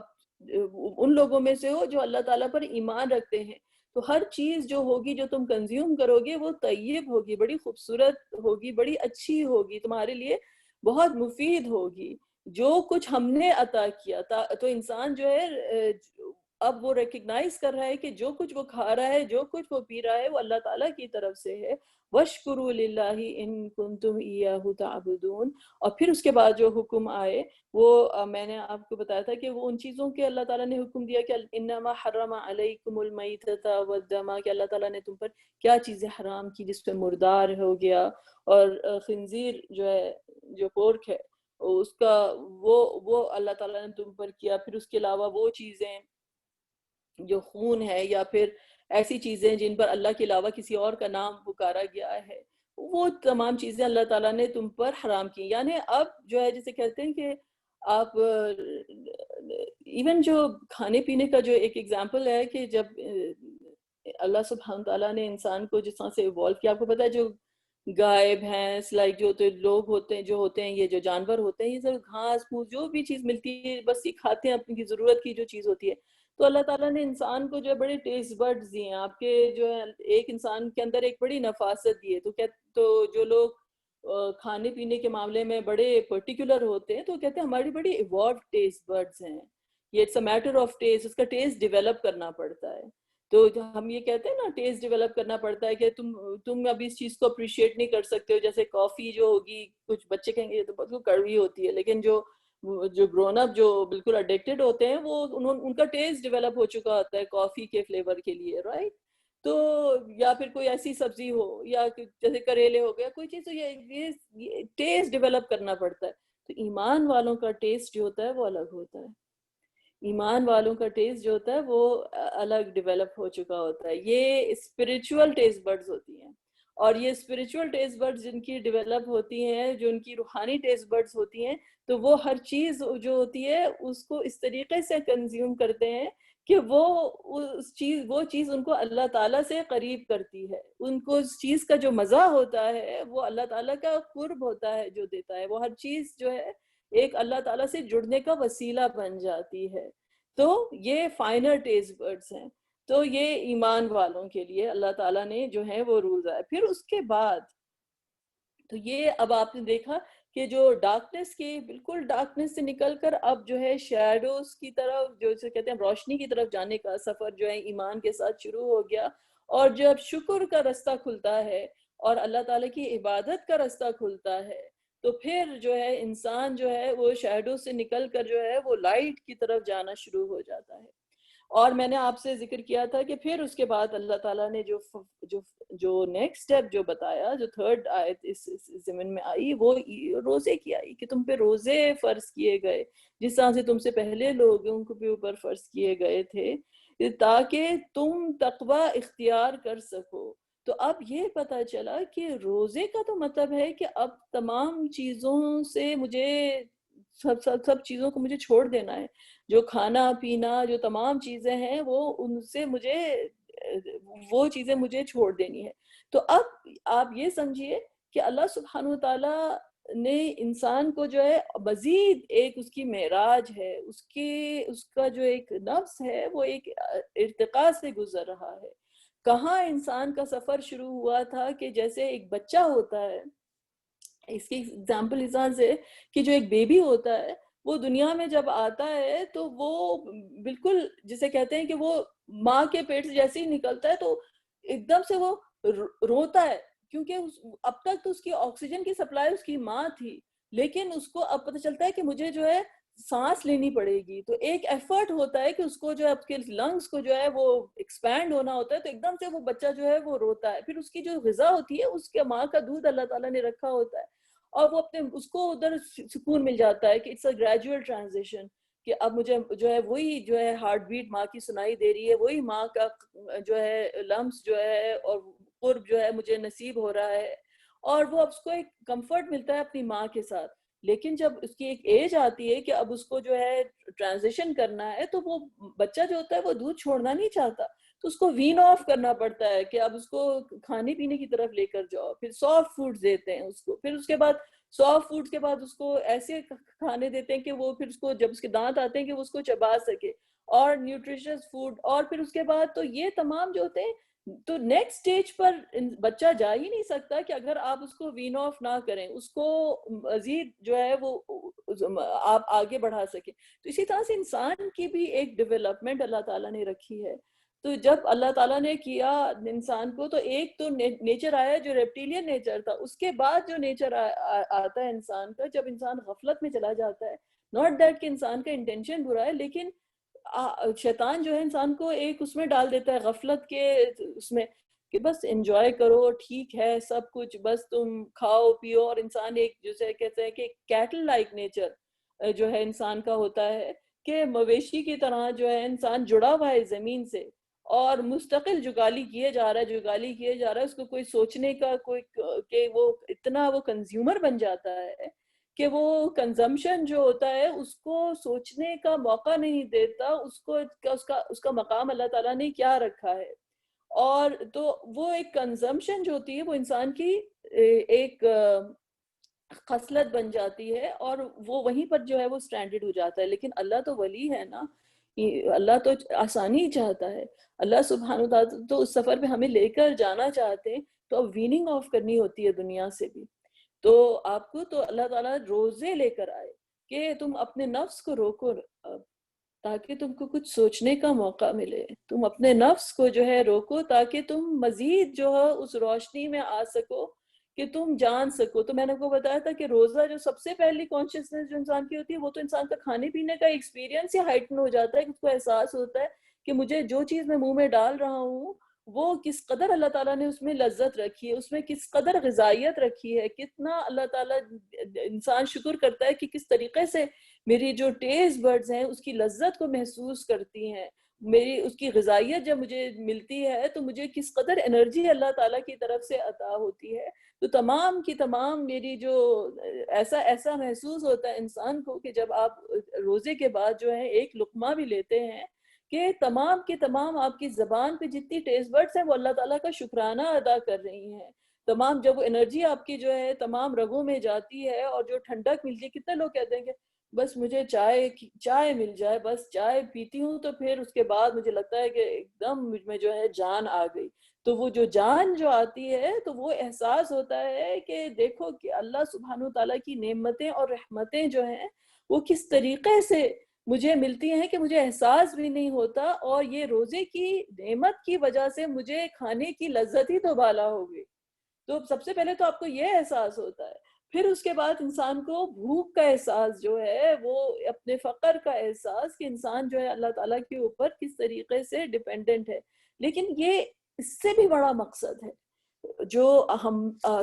ان لوگوں میں سے ہو جو اللہ تعالیٰ پر ایمان رکھتے ہیں. تو ہر چیز جو ہوگی جو تم کنزیوم کرو گے وہ طیب ہوگی, بڑی خوبصورت ہوگی, بڑی اچھی ہوگی, تمہارے لیے بہت مفید ہوگی جو کچھ ہم نے عطا کیا. تو انسان جو ہے اب وہ ریکگنائز کر رہا ہے کہ جو کچھ وہ کھا رہا ہے, جو کچھ وہ پی رہا ہے, وہ اللہ تعالیٰ کی طرف سے ہے. وَاشْكُرُوا لِلَّهِ إِن كُنتُمْ إِيَّاهُ تَعْبُدُونَ. اور پھر اس کے بعد جو حکم آئے وہ میں نے آپ کو بتایا تھا کہ وہ ان چیزوں کے اللہ تعالیٰ نے حکم دیا کہ انما حرم علیکم المیتۃ والدم, کہ اللہ تعالیٰ نے تم پر کیا چیزیں حرام کی جس پہ مردار ہو گیا, اور خنزیر جو ہے جو پورک ہے اس کا وہ اللہ تعالیٰ نے تم پر کیا. پھر اس کے علاوہ وہ چیزیں جو خون ہے یا پھر ایسی چیزیں جن پر اللہ کے علاوہ کسی اور کا نام پکارا گیا ہے, وہ تمام چیزیں اللہ تعالیٰ نے تم پر حرام کی. یعنی اب جو ہے جسے کہتے ہیں کہ آپ ایون جو کھانے پینے کا جو ایک ایگزامپل ہے کہ جب اللہ سبحانہ تعالیٰ نے انسان کو جس طرح سے ایوالو کیا, آپ کو پتہ ہے جو گائے بھینس لائک جو لوگ ہوتے ہیں, جو ہوتے ہیں یہ جو جانور ہوتے ہیں, یہ سب گھاس پھوس جو بھی چیز ملتی ہے بس یہ کھاتے ہیں اپنی ضرورت کی جو چیز ہوتی ہے. تو اللہ تعالیٰ نے انسان کو جو ہے بڑے ٹیسٹ برڈز دیے ہیں, آپ کے جو ہے ایک انسان کے اندر ایک بڑی نفاست دی ہے. تو جو لوگ کھانے پینے کے معاملے میں بڑے پرٹیکولر ہوتے ہیں تو کہتے ہیں ہماری بڑی ایوالو ٹیسٹ برڈز ہیں, یہ it's a matter of taste, اس کا ٹیسٹ ڈیولپ کرنا پڑتا ہے. تو ہم یہ کہتے ہیں نا ٹیسٹ ڈیولپ کرنا پڑتا ہے کہ تم ابھی اس چیز کو اپریشیٹ نہیں کر سکتے ہو. جیسے کافی جو ہوگی, کچھ بچے کہیں گے یہ تو بہت کڑوی ہوتی ہے, لیکن جو گرون اپ جو بالکل اڈکٹڈ ہوتے ہیں وہ ان کا ٹیسٹ ڈیولپ ہو چکا ہوتا ہے کافی کے فلیور کے لیے, رائٹ. تو یا پھر کوئی ایسی سبزی ہو یا جیسے کریلے ہو گیا کوئی چیز, تو یہ ٹیسٹ ڈیولپ کرنا پڑتا ہے. تو ایمان والوں کا ٹیسٹ جو ہوتا ہے وہ الگ ہوتا ہے, ایمان والوں کا ٹیسٹ جو ہوتا ہے وہ الگ ڈیولپ ہو چکا ہوتا ہے. یہ اسپریچول ٹیسٹ برڈز ہوتی ہیں, اور یہ اسپریچول ٹیسٹ برڈز جن کی ڈیولپ ہوتی ہیں, جو ان کی روحانی ٹیسٹ برڈز ہوتی ہیں, تو وہ ہر چیز جو ہوتی ہے اس کو اس طریقے سے کنزیوم کرتے ہیں کہ وہ چیز ان کو اللہ تعالیٰ سے قریب کرتی ہے. ان کو اس چیز کا جو مزہ ہوتا ہے وہ اللہ تعالیٰ کا قرب ہوتا ہے جو دیتا ہے. وہ ہر چیز جو ہے ایک اللہ تعالیٰ سے جڑنے کا وسیلہ بن جاتی ہے. تو یہ فائنر ٹیسٹ برڈز ہیں. تو یہ ایمان والوں کے لیے اللہ تعالیٰ نے جو ہے وہ رولز آئے. پھر اس کے بعد تو یہ اب آپ نے دیکھا کہ جو ڈارکنیس کی بالکل ڈارکنیس سے نکل کر اب جو ہے شیڈوز کی طرف, جو اسے کہتے ہیں روشنی کی طرف جانے کا سفر جو ہے ایمان کے ساتھ شروع ہو گیا. اور جب شکر کا رستہ کھلتا ہے اور اللہ تعالیٰ کی عبادت کا رستہ کھلتا ہے تو پھر جو ہے انسان جو ہے وہ شیڈو سے نکل کر جو ہے وہ لائٹ کی طرف جانا شروع ہو جاتا ہے. اور میں نے آپ سے ذکر کیا تھا کہ پھر اس کے بعد اللہ تعالیٰ نے جو نیکسٹ سٹیپ جو بتایا, جو تھرڈ آیت اس زمین میں آئی, وہ روزے کی آئی کہ تم پہ روزے فرض کیے گئے جس طرح سے تم سے پہلے لوگوں کے اوپر فرض کیے گئے تھے تاکہ تم تقوی اختیار کر سکو. تو اب یہ پتہ چلا کہ روزے کا تو مطلب ہے کہ اب تمام چیزوں سے مجھے سب چیزوں کو مجھے چھوڑ دینا ہے. جو کھانا پینا جو تمام چیزیں ہیں وہ ان سے وہ چیزیں مجھے چھوڑ دینی ہے. تو اب آپ یہ سمجھیے کہ اللہ سبحانہ تعالیٰ نے انسان کو جو ہے مزید ایک اس کی معراج ہے, اس کا جو ایک نفس ہے وہ ایک ارتقاء سے گزر رہا ہے. کہاں انسان کا سفر شروع ہوا تھا کہ جیسے ایک بچہ ہوتا ہے, اس کی ایگزامپل اس طرح سے کہ جو ایک بیبی ہوتا ہے وہ دنیا میں جب آتا ہے تو وہ بالکل جسے کہتے ہیں کہ وہ ماں کے پیٹ سے جیسے ہی نکلتا ہے تو ایک دم سے وہ روتا ہے، کیونکہ اب تک تو اس کی آکسیجن کی سپلائی اس کی ماں تھی، لیکن اس کو اب پتہ چلتا ہے کہ مجھے جو ہے سانس لینی پڑے گی، تو ایک ایفرٹ ہوتا ہے کہ اس کو جو ہے آپ کے لنگس کو جو ہے وہ ایکسپینڈ ہونا ہوتا ہے، تو ایک دم سے وہ بچہ جو ہے وہ روتا ہے. پھر اس کی جو غذا ہوتی ہے اس کے ماں کا دودھ اللہ تعالیٰ نے رکھا ہوتا ہے، اور وہ اپنے اس کو ادھر سکون مل جاتا ہے کہ اٹس اے گریجوئل ٹرانزیشن، کہ اب مجھے جو ہے وہی جو ہے ہارٹ بیٹ ماں کی سنائی دے رہی ہے، وہی ماں کا جو ہے لمس جو ہے اور قرب جو ہے مجھے نصیب ہو رہا ہے، اور وہ اب اس کو ایک کمفرٹ ملتا ہے اپنی ماں کے ساتھ. لیکن جب اس کی ایک ایج آتی ہے کہ اب اس کو جو ہے ٹرانزیشن کرنا ہے، تو وہ بچہ جو ہوتا ہے وہ دودھ چھوڑنا نہیں چاہتا، تو اس کو وین آف کرنا پڑتا ہے کہ اب اس کو کھانے پینے کی طرف لے کر جاؤ، پھر سافٹ فوڈ دیتے ہیں اس کو، پھر اس کے بعد سافٹ فوڈ کے بعد اس کو ایسے کھانے دیتے ہیں کہ وہ پھر اس کو جب اس کے دانت آتے ہیں کہ وہ اس کو چبا سکے، اور نیوٹریشس فوڈ، اور پھر اس کے بعد تو یہ تمام جو ہوتے ہیں، تو نیکسٹ سٹیج پر بچہ جا ہی نہیں سکتا کہ اگر آپ اس کو وین آف نہ کریں، اس کو مزید جو ہے وہ آپ آگے بڑھا سکیں. تو اسی طرح سے انسان کی بھی ایک ڈیولپمنٹ اللہ تعالیٰ نے رکھی ہے. تو جب اللہ تعالیٰ نے کیا انسان کو، تو ایک تو نیچر آیا جو ریپٹیلین نیچر تھا، اس کے بعد جو نیچر آتا ہے انسان کا جب انسان غفلت میں چلا جاتا ہے. ناٹ دیٹ کہ انسان کا انٹینشن برا ہے، لیکن شیطان جو ہے انسان کو ایک اس میں ڈال دیتا ہے غفلت کے اس میں، کہ بس انجوائے کرو، ٹھیک ہے سب کچھ، بس تم کھاؤ پیو. اور انسان ایک جسے کہتے ہیں کہ کیٹل لائک نیچر جو ہے انسان کا ہوتا ہے، کہ مویشی کی طرح جو ہے انسان جڑا ہوا ہے زمین سے، اور مستقل جگالی کیے جا رہا ہے، جگالی کیے جا رہا ہے. اس کو کوئی سوچنے کا کوئی کہ وہ اتنا وہ کنزیومر بن جاتا ہے کہ وہ کنزمپشن جو ہوتا ہے اس کو سوچنے کا موقع نہیں دیتا، اس کو اس کا مقام اللہ تعالیٰ نے کیا رکھا ہے. اور تو وہ ایک کنزمپشن جو ہوتی ہے وہ انسان کی ایک خصلت بن جاتی ہے، اور وہ وہیں پر جو ہے وہ سٹینڈرڈ ہو جاتا ہے. لیکن اللہ تو ولی ہے نا، اللہ تو آسانی ہی چاہتا ہے. اللہ سبحانہ وتعالی تو اس سفر پہ ہمیں لے کر جانا چاہتے ہیں، تو اب ویننگ آف کرنی ہوتی ہے دنیا سے بھی. تو آپ کو تو اللہ تعالیٰ روزے لے کر آئے کہ تم اپنے نفس کو روکو، تاکہ تم کو کچھ سوچنے کا موقع ملے. تم اپنے نفس کو جو ہے روکو تاکہ تم مزید جو ہے اس روشنی میں آ سکو کہ تم جان سکو. تو میں نے کو بتایا تھا کہ روزہ جو سب سے پہلی کانشیسنس جو انسان کی ہوتی ہے، وہ تو انسان کا کھانے پینے کا ایکسپیرینس ہی ہائٹن ہو جاتا ہے، کہ اس کو احساس ہوتا ہے کہ مجھے جو چیز میں منہ میں ڈال رہا ہوں وہ کس قدر اللہ تعالیٰ نے اس میں لذت رکھی ہے، اس میں کس قدر غذائیت رکھی ہے، کتنا اللہ تعالیٰ انسان شکر کرتا ہے کہ کس طریقے سے میری جو ٹیسٹ برڈز ہیں اس کی لذت کو محسوس کرتی ہیں. میری اس کی غذائیت جب مجھے ملتی ہے تو مجھے کس قدر انرجی اللہ تعالیٰ کی طرف سے عطا ہوتی ہے. تو تمام کی تمام میری جو ایسا محسوس ہوتا ہے انسان کو کہ جب آپ روزے کے بعد جو ہے ایک لقمہ بھی لیتے ہیں، کہ تمام کی تمام آپ کی زبان پہ جتنی ٹیسٹ برڈز ہیں وہ اللہ تعالیٰ کا شکرانہ ادا کر رہی ہیں. تمام جب وہ انرجی آپ کی جو ہے تمام رگوں میں جاتی ہے، اور جو ٹھنڈک ملتی ہے. کتنے لوگ کہتے ہیں کہ بس مجھے چائے مل جائے، بس چائے پیتی ہوں تو پھر اس کے بعد مجھے لگتا ہے کہ ایک دم مجھ میں جو ہے جان آ گئی. تو وہ جو جان جو آتی ہے تو وہ احساس ہوتا ہے کہ دیکھو کہ اللہ سبحانہ وتعالیٰ کی نعمتیں اور رحمتیں جو ہیں وہ کس طریقے سے مجھے ملتی ہیں کہ مجھے احساس بھی نہیں ہوتا. اور یہ روزے کی نعمت کی وجہ سے مجھے کھانے کی لذت ہی تو بالا ہو گئی. تو سب سے پہلے تو آپ کو یہ احساس ہوتا ہے، پھر اس کے بعد انسان کو بھوک کا احساس جو ہے، وہ اپنے فقر کا احساس کہ انسان جو ہے اللہ تعالیٰ کے اوپر کس طریقے سے ڈیپینڈنٹ ہے. لیکن یہ اس سے بھی بڑا مقصد ہے جو ہم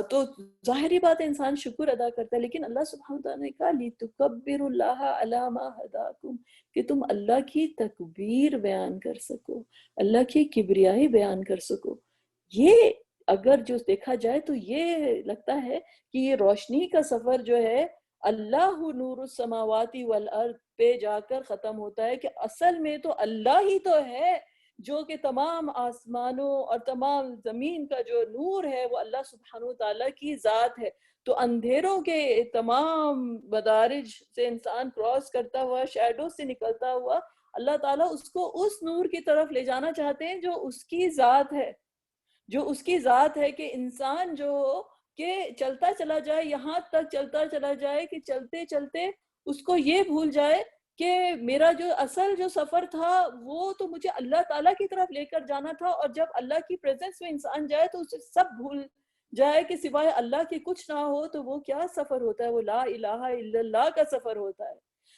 تو ظاہری بات ہے انسان شکر ادا کرتا ہے، لیکن اللہ سبحانہ وتعالیٰ نے کہا لِتُكَبِّرُوا اللَّهَ عَلَى مَا هَدَاكُمْ، کہ تم اللہ کی تکبیر بیان کر سکو، اللہ کی کبریائی بیان کر سکو. یہ اگر جو دیکھا جائے تو یہ لگتا ہے کہ یہ روشنی کا سفر جو ہے اللہ نور السماوات والارض پہ جا کر ختم ہوتا ہے، کہ اصل میں تو اللہ ہی تو ہے جو کہ تمام آسمانوں اور تمام زمین کا جو نور ہے وہ اللہ سبحانہ وتعالیٰ کی ذات ہے. تو اندھیروں کے تمام مدارج سے انسان کراس کرتا ہوا، شیڈو سے نکلتا ہوا، اللہ تعالیٰ اس کو اس نور کی طرف لے جانا چاہتے ہیں جو اس کی ذات ہے، جو اس کی ذات ہے. کہ انسان جو کہ چلتا چلا جائے، یہاں تک چلتا چلا جائے کہ چلتے چلتے اس کو یہ بھول جائے کہ میرا جو اصل جو سفر تھا وہ تو مجھے اللہ تعالیٰ کی طرف لے کر جانا تھا، اور جب اللہ کی پریزنس میں انسان جائے تو اسے سب بھول جائے کہ سوائے اللہ کے کچھ نہ ہو، تو وہ کیا سفر ہوتا ہے؟ وہ لا الہ الا اللہ کا سفر ہوتا ہے،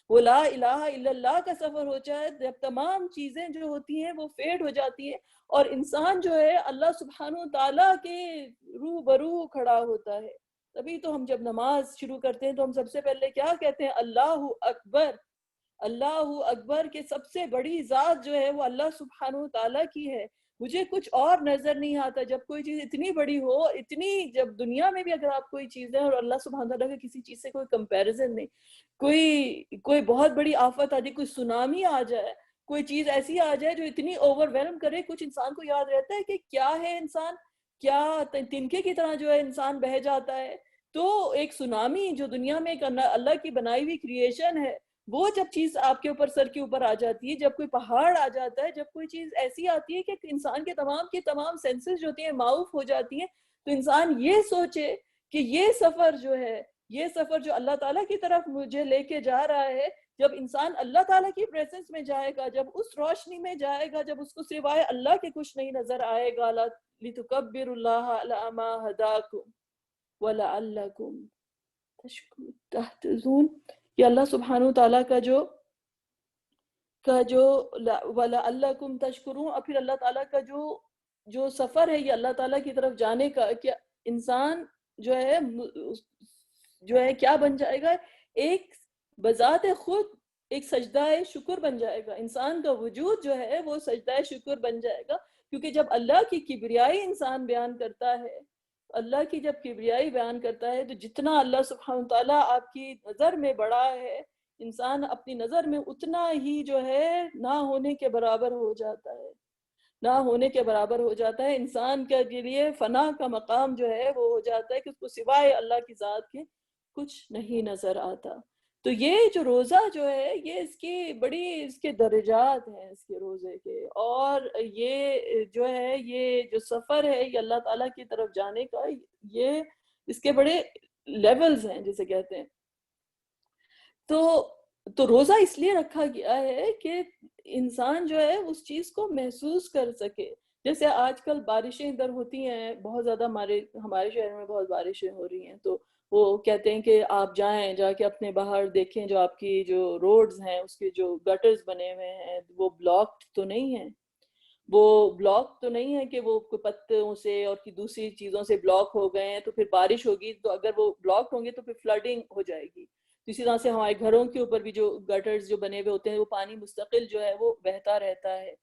وہ لا الہ الا اللہ کا سفر ہو جائے جب تمام چیزیں جو ہوتی ہیں وہ فیڈ ہو جاتی ہیں، اور انسان جو ہے اللہ سبحانہ تعالیٰ کے روبرو کھڑا ہوتا ہے۔ تبھی تو ہم جب نماز شروع کرتے ہیں تو ہم سب سے پہلے کیا کہتے ہیں؟ اللہ اکبر، اللہ اکبر، کہ سب سے بڑی ذات جو ہے وہ اللہ سبحانہ تعالیٰ کی ہے، مجھے کچھ اور نظر نہیں آتا۔ جب کوئی چیز اتنی بڑی ہو، اتنی، جب دنیا میں بھی اگر آپ کوئی چیز ہے اور اللہ سبحانہ تعالیٰ کا کسی چیز سے کوئی کمپیریزن نہیں، کوئی بہت بڑی آفت آ جائے، کوئی سونامی آ جائے، کوئی چیز ایسی آ جائے جو اتنی اوور ویلم کرے، کچھ انسان کو یاد رہتا ہے کہ کیا ہے انسان، کیا تنکے کی طرح جو ہے انسان بہہ جاتا ہے۔ تو ایک سونامی جو دنیا میں ایک اللہ کی بنائی ہوئی کریشن ہے، وہ جب چیز آپ کے اوپر، سر کے اوپر آ جاتی ہے، جب کوئی پہاڑ آ جاتا ہے، جب کوئی چیز ایسی آتی ہے کہ انسان کے تمام سینسز جو ہوتی ہیں معاف ہو جاتی ہیں، تو انسان یہ سوچے کہ یہ سفر جو ہے، یہ سفر جو اللہ تعالیٰ کی طرف مجھے لے کے جا رہا ہے، جب انسان اللہ تعالیٰ کی پریزنس میں جائے گا، جب اس روشنی میں جائے گا، جب اس کو سوائے اللہ کے کچھ نہیں نظر آئے گا، لِتُكَبِّرُوا اللَّهَ عَلَىٰ مَا هَدَاكُمْ وَلَعَلَّكُمْ تَهْتَدُونَ، کہ اللہ سبحانہ تعالیٰ کا جو وَلَعَلَّكُمْ تَشْكُرُونَ، اور پھر اللہ تعالیٰ کا جو سفر ہے یہ اللہ تعالیٰ کی طرف جانے کا، کہ انسان جو ہے کیا بن جائے گا؟ ایک بذات خود ایک سجدہ شکر بن جائے گا، انسان کا وجود جو ہے وہ سجدہ شکر بن جائے گا، کیونکہ جب اللہ کی کبریائی انسان بیان کرتا ہے، اللہ کی جب کبریائی بیان کرتا ہے، تو جتنا اللہ سبحانہ تعالیٰ آپ کی نظر میں بڑا ہے، انسان اپنی نظر میں اتنا ہی جو ہے نہ ہونے کے برابر ہو جاتا ہے، نہ ہونے کے برابر ہو جاتا ہے، انسان کے لیے فنا کا مقام جو ہے وہ ہو جاتا ہے کہ اس کو سوائے اللہ کی ذات کے کچھ نہیں نظر آتا۔ تو یہ جو روزہ جو ہے یہ اس کے درجات ہیں اس کے روزے کے، اور یہ جو ہے یہ جو سفر ہے یہ اللہ تعالیٰ کی طرف جانے کا، یہ اس کے بڑے لیولز ہیں جسے کہتے ہیں۔ تو روزہ اس لیے رکھا گیا ہے کہ انسان جو ہے اس چیز کو محسوس کر سکے۔ جیسے آج کل بارشیں ادھر ہوتی ہیں بہت زیادہ، ہمارے شہر میں بہت بارشیں ہو رہی ہیں، تو وہ کہتے ہیں کہ آپ جائیں، جا کے اپنے باہر دیکھیں جو آپ کی جو روڈز ہیں اس کے جو گٹرز بنے ہوئے ہیں وہ بلاکڈ تو نہیں ہیں، وہ بلاک تو نہیں ہے کہ وہ پتوں سے اور دوسری چیزوں سے بلاک ہو گئے ہیں، تو پھر بارش ہوگی تو اگر وہ بلاک ہوں گے تو پھر فلڈنگ ہو جائے گی۔ اسی طرح سے ہمارے گھروں کے اوپر بھی جو گٹرز جو بنے ہوئے ہوتے ہیں وہ پانی مستقل جو ہے وہ بہتا رہتا ہے۔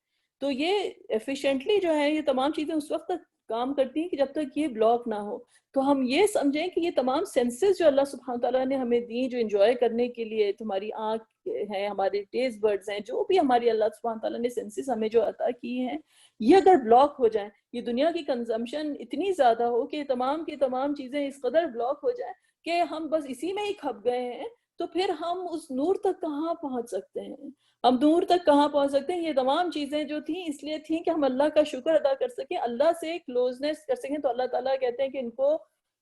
تو یہ ایفیشینٹلی جو ہے یہ تمام چیزیں اس وقت تک کام کرتی ہیں کہ جب تک یہ بلاک نہ ہو۔ تو ہم یہ سمجھیں کہ یہ تمام سینسز جو اللہ سبحانہ تعالیٰ نے ہمیں دی، جو انجوائے کرنے کے لیے، تمہاری آنکھ ہے، ہمارے ٹیسٹ برڈز ہیں، جو بھی ہماری اللہ سبحانہ تعالیٰ نے سینسز ہمیں جو عطا کی ہیں، یہ اگر بلاک ہو جائیں، یہ دنیا کی کنزمپشن اتنی زیادہ ہو کہ تمام کی تمام چیزیں اس قدر بلاک ہو جائیں کہ ہم بس اسی میں ہی کھپ گئے ہیں، تو پھر ہم اس نور تک کہاں پہنچ سکتے ہیں؟ ہم نور تک کہاں پہنچ سکتے ہیں؟ یہ تمام چیزیں جو تھیں اس لیے تھیں کہ ہم اللہ کا شکر ادا کر سکیں، اللہ سے کلوزنس کر سکیں۔ تو اللہ تعالیٰ کہتے ہیں کہ ان کو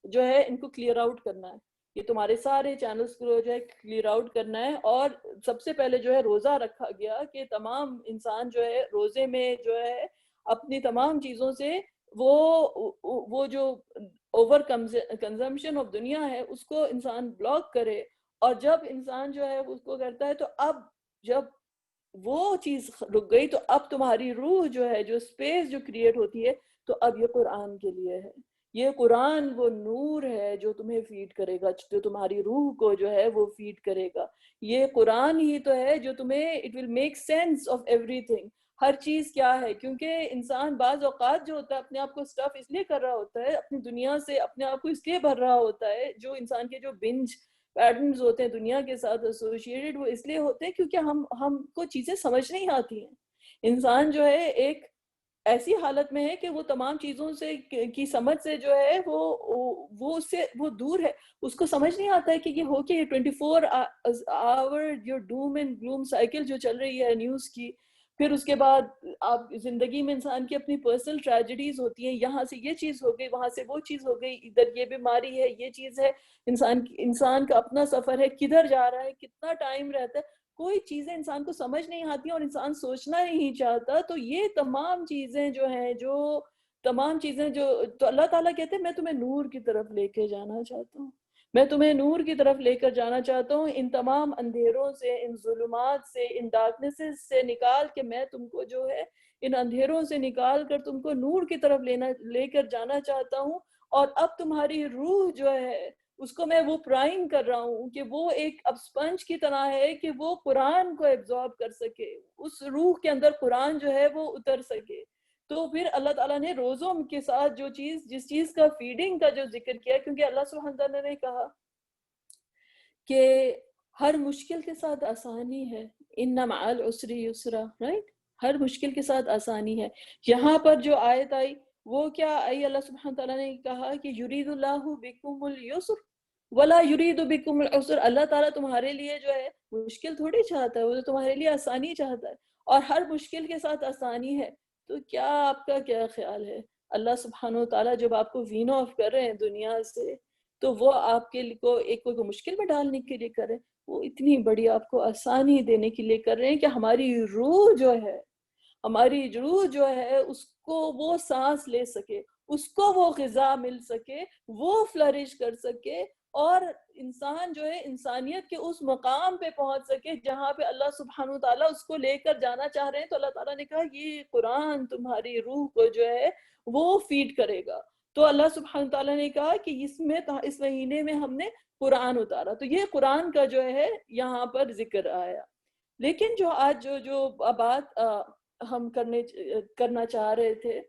جو ہے ان کو کلیئر آؤٹ کرنا ہے، یہ تمہارے سارے چینلز کو جو ہے کلیئر آؤٹ کرنا ہے۔ اور سب سے پہلے جو ہے روزہ رکھا گیا کہ تمام انسان جو ہے روزے میں جو ہے اپنی تمام چیزوں سے وہ جو اوور کنزمپشن آف دنیا ہے اس کو انسان بلاک کرے، اور جب انسان جو ہے اس کو کرتا ہے تو اب جب وہ چیز رک گئی تو اب تمہاری روح جو ہے، جو اسپیس جو کریٹ ہوتی ہے، تو اب یہ قرآن کے لیے ہے۔ یہ قرآن وہ نور ہے جو تمہیں فیڈ کرے گا، جو تمہاری روح کو جو ہے وہ فیڈ کرے گا۔ یہ قرآن ہی تو ہے جو تمہیں it will make sense of everything, ہر چیز کیا ہے، کیونکہ انسان بعض اوقات جو ہوتا ہے اپنے آپ کو اسٹف اس لیے کر رہا ہوتا ہے، اپنی دنیا سے اپنے آپ کو اس لیے بھر رہا ہوتا ہے، جو انسان کے جو بنج پیٹرنز ہوتے ہیں دنیا کے ساتھ ایسوسیٹڈ، وہ اس لیے ہوتے ہیں کیونکہ ہم کو چیزیں سمجھ نہیں آتی ہیں۔ انسان جو ہے ایک ایسی حالت میں ہے کہ وہ تمام چیزوں سے کی سمجھ سے جو ہے وہ اس سے وہ دور ہے، اس کو سمجھ نہیں آتا ہے کہ یہ ہو کہ یہ 24 آور جو ڈوم اینڈ گلوم سائیکل جو چل رہی ہے نیوز کی، پھر اس کے بعد آپ زندگی میں انسان کی اپنی پرسنل ٹریجڈیز ہوتی ہیں، یہاں سے یہ چیز ہو گئی، وہاں سے وہ چیز ہو گئی، ادھر یہ بیماری ہے، یہ چیز ہے، انسان کا اپنا سفر ہے، کدھر جا رہا ہے، کتنا ٹائم رہتا ہے، کوئی چیزیں انسان کو سمجھ نہیں آتی اور انسان سوچنا نہیں چاہتا. تو یہ تمام چیزیں جو ہیں، تو اللہ تعالیٰ کہتے ہیں میں تمہیں نور کی طرف لے کے جانا چاہتا ہوں، میں تمہیں نور کی طرف لے کر جانا چاہتا ہوں، ان تمام اندھیروں سے، ان ظلمات سے، ان ڈارکنسز سے نکال کے میں تم کو جو ہے ان اندھیروں سے نکال کر تم کو نور کی طرف لے کر جانا چاہتا ہوں. اور اب تمہاری روح جو ہے اس کو میں وہ پرائم کر رہا ہوں کہ وہ ایک اب سپنج کی طرح ہے کہ وہ قرآن کو ایبزارب کر سکے، اس روح کے اندر قرآن جو ہے وہ اتر سکے. تو پھر اللہ تعالیٰ نے روزوں کے ساتھ جس چیز کا فیڈنگ کا جو ذکر کیا، کیونکہ اللہ سبحانہ تعالیٰ نے کہا کہ ہر مشکل کے ساتھ آسانی ہے، ان مع العسر یسرا، رائٹ، ہر مشکل کے ساتھ آسانی ہے. یہاں پر جو آیت آئی وہ کیا آئی؟ اللہ سبحانہ تعالیٰ نے کہا کہ یرید اللہ بکم الیسر ولا یرید بکم العسر. اللہ تعالیٰ تمہارے لیے جو ہے مشکل تھوڑی چاہتا ہے، وہ تو تمہارے لیے آسانی چاہتا ہے، اور ہر مشکل کے ساتھ آسانی ہے. تو کیا آپ کا کیا خیال ہے؟ اللہ سبحانہ تعالیٰ جب آپ کو وین آف کر رہے ہیں دنیا سے، تو وہ آپ کے کو ایک کوئی مشکل میں ڈالنے کے لیے کرے، وہ اتنی بڑی آپ کو آسانی دینے کے لیے کر رہے ہیں کہ ہماری روح جو ہے اس کو وہ سانس لے سکے، اس کو وہ غذا مل سکے، وہ فلرش کر سکے، اور انسان جو ہے انسانیت کے اس مقام پہ پہنچ سکے جہاں پہ اللہ سبحانہ تعالیٰ اس کو لے کر جانا چاہ رہے ہیں. تو اللہ تعالیٰ نے کہا یہ قرآن تمہاری روح کو جو ہے وہ فیڈ کرے گا. تو اللہ سبحانہ تعالیٰ نے کہا کہ اس مہینے میں ہم نے قرآن اتارا. تو یہ قرآن کا جو ہے یہاں پر ذکر آیا. لیکن جو آج جو بات ہم کرنا چاہ رہے تھے،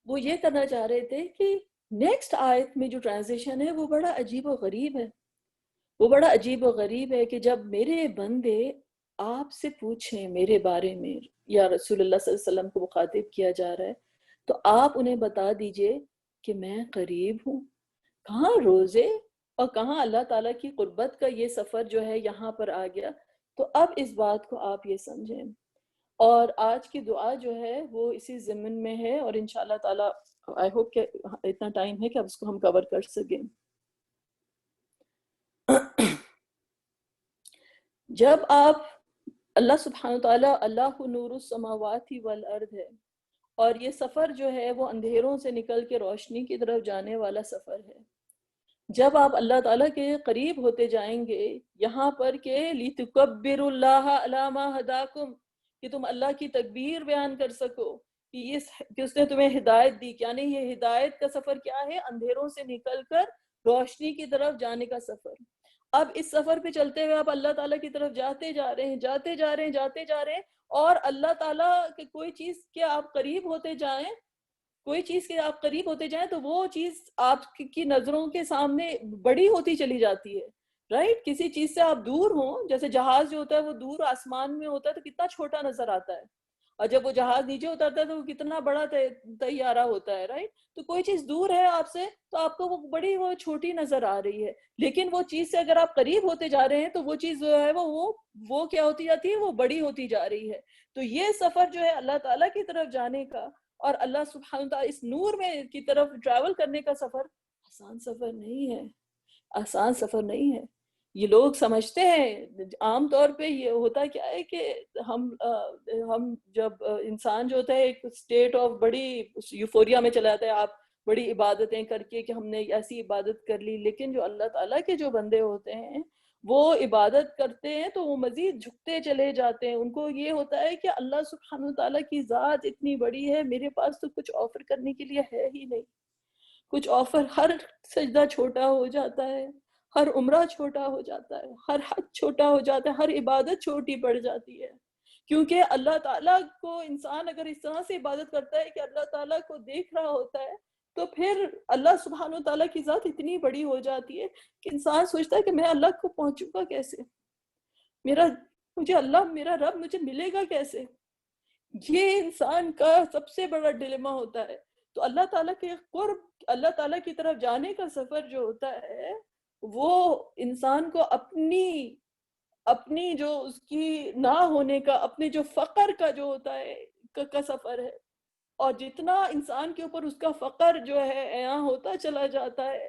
وہ یہ کرنا چاہ رہے تھے کہ نیکسٹ آیت میں جو ٹرانزیشن ہے وہ بڑا عجیب و غریب ہے کہ جب میرے بندے آپ سے پوچھیں میرے بارے میں، یا رسول اللہ صلی اللہ علیہ وسلم کو مخاطب کیا جا رہا ہے، تو آپ انہیں بتا دیجئے کہ میں قریب ہوں. کہاں روزے اور کہاں اللہ تعالیٰ کی قربت کا یہ سفر جو ہے یہاں پر آ گیا. تو اب اس بات کو آپ یہ سمجھیں. اور آج کی دعا جو ہے وہ اسی ضمن میں ہے، اور انشاءاللہ تعالیٰ آئی ہوپ کہ اتنا ٹائم ہے کہ اب اس کو ہم کور کر سکیں. جب آپ اللہ سبحانہ تعالیٰ اللہ نور السماوات والارض ہے، اور یہ سفر جو ہے وہ اندھیروں سے نکل کے روشنی کی طرف جانے والا سفر ہے. جب آپ اللہ تعالیٰ کے قریب ہوتے جائیں گے یہاں پر کہ لِتُكَبِّرُ اللَّهَ عَلَى مَا هَدَاكُمْ، کہ تم اللہ کی تکبیر بیان کر سکو کہ اس نے تمہیں ہدایت دی. یعنی یہ ہدایت کا سفر کیا ہے؟ اندھیروں سے نکل کر روشنی کی طرف جانے کا سفر. اب اس سفر پہ چلتے ہوئے آپ اللہ تعالیٰ کی طرف جاتے جا رہے ہیں، اور اللہ تعالیٰ کے کوئی چیز کے آپ قریب ہوتے جائیں تو وہ چیز آپ کی نظروں کے سامنے بڑی ہوتی چلی جاتی ہے، رائٹ. کسی چیز سے آپ دور ہوں، جیسے جہاز جو ہوتا ہے وہ دور آسمان میں ہوتا ہے تو کتنا چھوٹا نظر آتا ہے، اور جب وہ جہاز نیچے اترتا ہے تو وہ کتنا بڑا طیارہ ہوتا ہے، رائٹ. تو کوئی چیز دور ہے آپ سے تو آپ کو وہ چھوٹی نظر آ رہی ہے، لیکن وہ چیز سے اگر آپ قریب ہوتے جا رہے ہیں تو وہ چیز جو ہے وہ کیا ہوتی جاتی ہے؟ وہ بڑی ہوتی جا رہی ہے. تو یہ سفر جو ہے اللہ تعالیٰ کی طرف جانے کا اور اللہ سبحانہ تعالیٰ اس نور میں کی طرف ٹریول کرنے کا سفر آسان سفر نہیں ہے. یہ لوگ سمجھتے ہیں عام طور پہ یہ ہوتا کیا ہے کہ ہم جب انسان جو ہوتا ہے ایک اسٹیٹ آف بڑی یوفوریا میں چلا جاتا ہے، آپ بڑی عبادتیں کر کے کہ ہم نے ایسی عبادت کر لی. لیکن جو اللہ تعالیٰ کے جو بندے ہوتے ہیں وہ عبادت کرتے ہیں تو وہ مزید جھکتے چلے جاتے ہیں. ان کو یہ ہوتا ہے کہ اللہ سبحانہ تعالیٰ کی ذات اتنی بڑی ہے، میرے پاس تو کچھ آفر کرنے کے لیے ہے ہی نہیں. کچھ آفر، ہر سجدہ چھوٹا ہو جاتا ہے، ہر عمرہ چھوٹا ہو جاتا ہے، ہر حج چھوٹا ہو جاتا ہے، ہر عبادت چھوٹی پڑ جاتی ہے. کیونکہ اللہ تعالیٰ کو انسان اگر اس طرح سے عبادت کرتا ہے کہ اللہ تعالیٰ کو دیکھ رہا ہوتا ہے، تو پھر اللہ سبحانہ تعالیٰ کی ذات اتنی بڑی ہو جاتی ہے کہ انسان سوچتا ہے کہ میں اللہ کو پہنچوں گا کیسے، میرا رب مجھے ملے گا کیسے. یہ انسان کا سب سے بڑا ڈیلیما ہوتا ہے. تو اللہ تعالیٰ کے قرب، اللہ تعالیٰ کی طرف جانے کا سفر جو ہوتا ہے وہ انسان کو اپنی جو اس کی نہ ہونے کا، اپنے جو فقر کا جو ہوتا ہے کا سفر ہے، اور جتنا انسان کے اوپر اس کا فقر جو ہے عیاں ہوتا چلا جاتا ہے،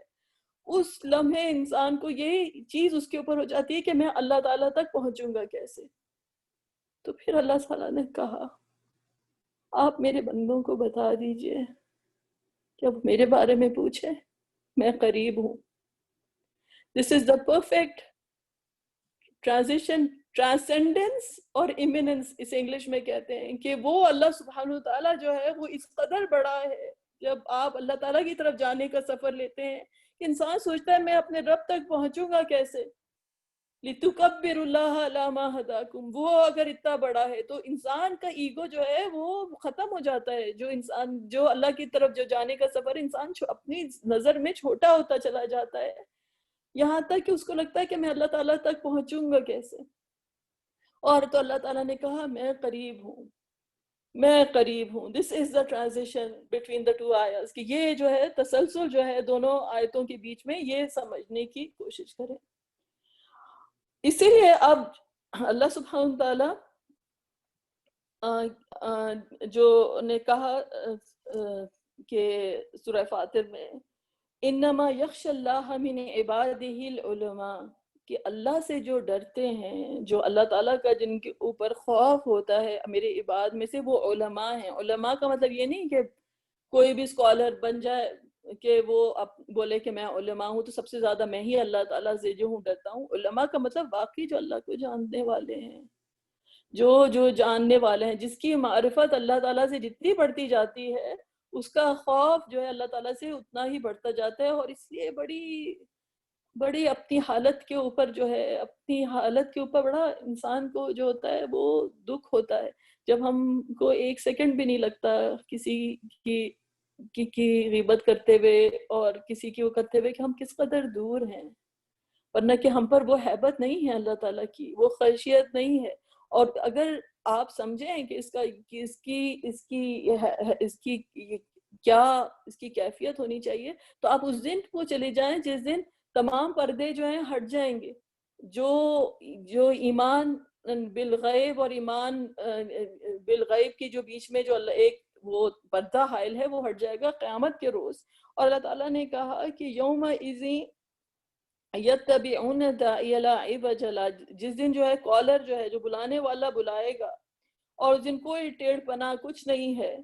اس لمحے انسان کو یہ چیز اس کے اوپر ہو جاتی ہے کہ میں اللہ تعالیٰ تک پہنچوں گا کیسے. تو پھر اللہ تعالیٰ نے کہا آپ میرے بندوں کو بتا دیجئے کہ اب میرے بارے میں پوچھیں، میں قریب ہوں. This is the perfect transition, transcendence اور امیمنس اسے انگلش میں کہتے ہیں، کہ وہ اللہ سبحانہ وتعالیٰ جو ہے وہ اس قدر بڑا ہے. جب آپ اللہ تعالیٰ کی طرف جانے کا سفر لیتے ہیں کہ انسان سوچتا ہے میں اپنے رب تک پہنچوں گا کیسے. لِتُكَبِّرُ اللَّهَ عَلَى مَا هَدَاكُمْ، وہ اگر اتنا بڑا ہے تو انسان کا ایگو جو ہے وہ ختم ہو جاتا ہے. جو انسان جو اللہ کی طرف جو جانے کا سفر، انسان اپنی نظر میں چھوٹا ہوتا چلا جاتا ہے، یہاں تک کہ اس کو لگتا ہے کہ میں اللہ تعالیٰ تک پہنچوں گا کیسے. اور تو اللہ تعالیٰ نے کہا میں قریب ہوں، میں قریب ہوں. This is the transition between the two آیاز، کہ یہ جو ہے تسلسل جو ہے دونوں آیتوں کے بیچ میں، یہ سمجھنے کی کوشش کریں. اسی لیے اب اللہ سبحانہ تعالیٰ جو نے کہا کہ سورہ فاتر میں انما یخشی اللہ من عبادہ العلماء، کہ اللہ سے جو ڈرتے ہیں، جو اللہ تعالیٰ کا جن کے اوپر خوف ہوتا ہے میرے عباد میں سے، وہ علماء ہیں. علماء کا مطلب یہ نہیں کہ کوئی بھی اسکالر بن جائے کہ وہ بولے کہ میں علماء ہوں تو سب سے زیادہ میں ہی اللہ تعالیٰ سے جو ہوں ڈرتا ہوں. علماء کا مطلب واقعی جو اللہ کو جاننے والے ہیں، جو جاننے والے ہیں، جس کی معرفت اللہ تعالیٰ سے جتنی بڑھتی جاتی ہے اس کا خوف جو ہے اللہ تعالیٰ سے اتنا ہی بڑھتا جاتا ہے. اور اس لیے بڑی اپنی حالت کے اوپر جو ہے، اپنی حالت کے اوپر بڑا انسان کو جو ہوتا ہے وہ دکھ ہوتا ہے جب ہم کو ایک سیکنڈ بھی نہیں لگتا کسی کی غیبت کرتے ہوئے اور کسی کی وہ کرتے ہوئے کہ ہم کس قدر دور ہیں. ورنہ کہ ہم پر وہ ہیبت نہیں ہے اللہ تعالیٰ کی، وہ خشیت نہیں ہے. اور اگر آپ سمجھیں کہ اس کی کیا اس کی کیفیت ہونی چاہیے، تو آپ اس دن کو چلے جائیں جس دن تمام پردے جو ہیں ہٹ جائیں گے. جو ایمان بالغیب اور ایمان بالغیب کی جو بیچ میں جو ایک وہ پردہ حائل ہے وہ ہٹ جائے گا قیامت کے روز. اور اللہ تعالیٰ نے کہا کہ یومئذ یتبعون الداعی لا عوج لہ، جس دن جو ہے کالر جو ہے جو بلانے والا بلائے گا اور اس دن کوئی ٹیڑھ پناہ کچھ نہیں ہے.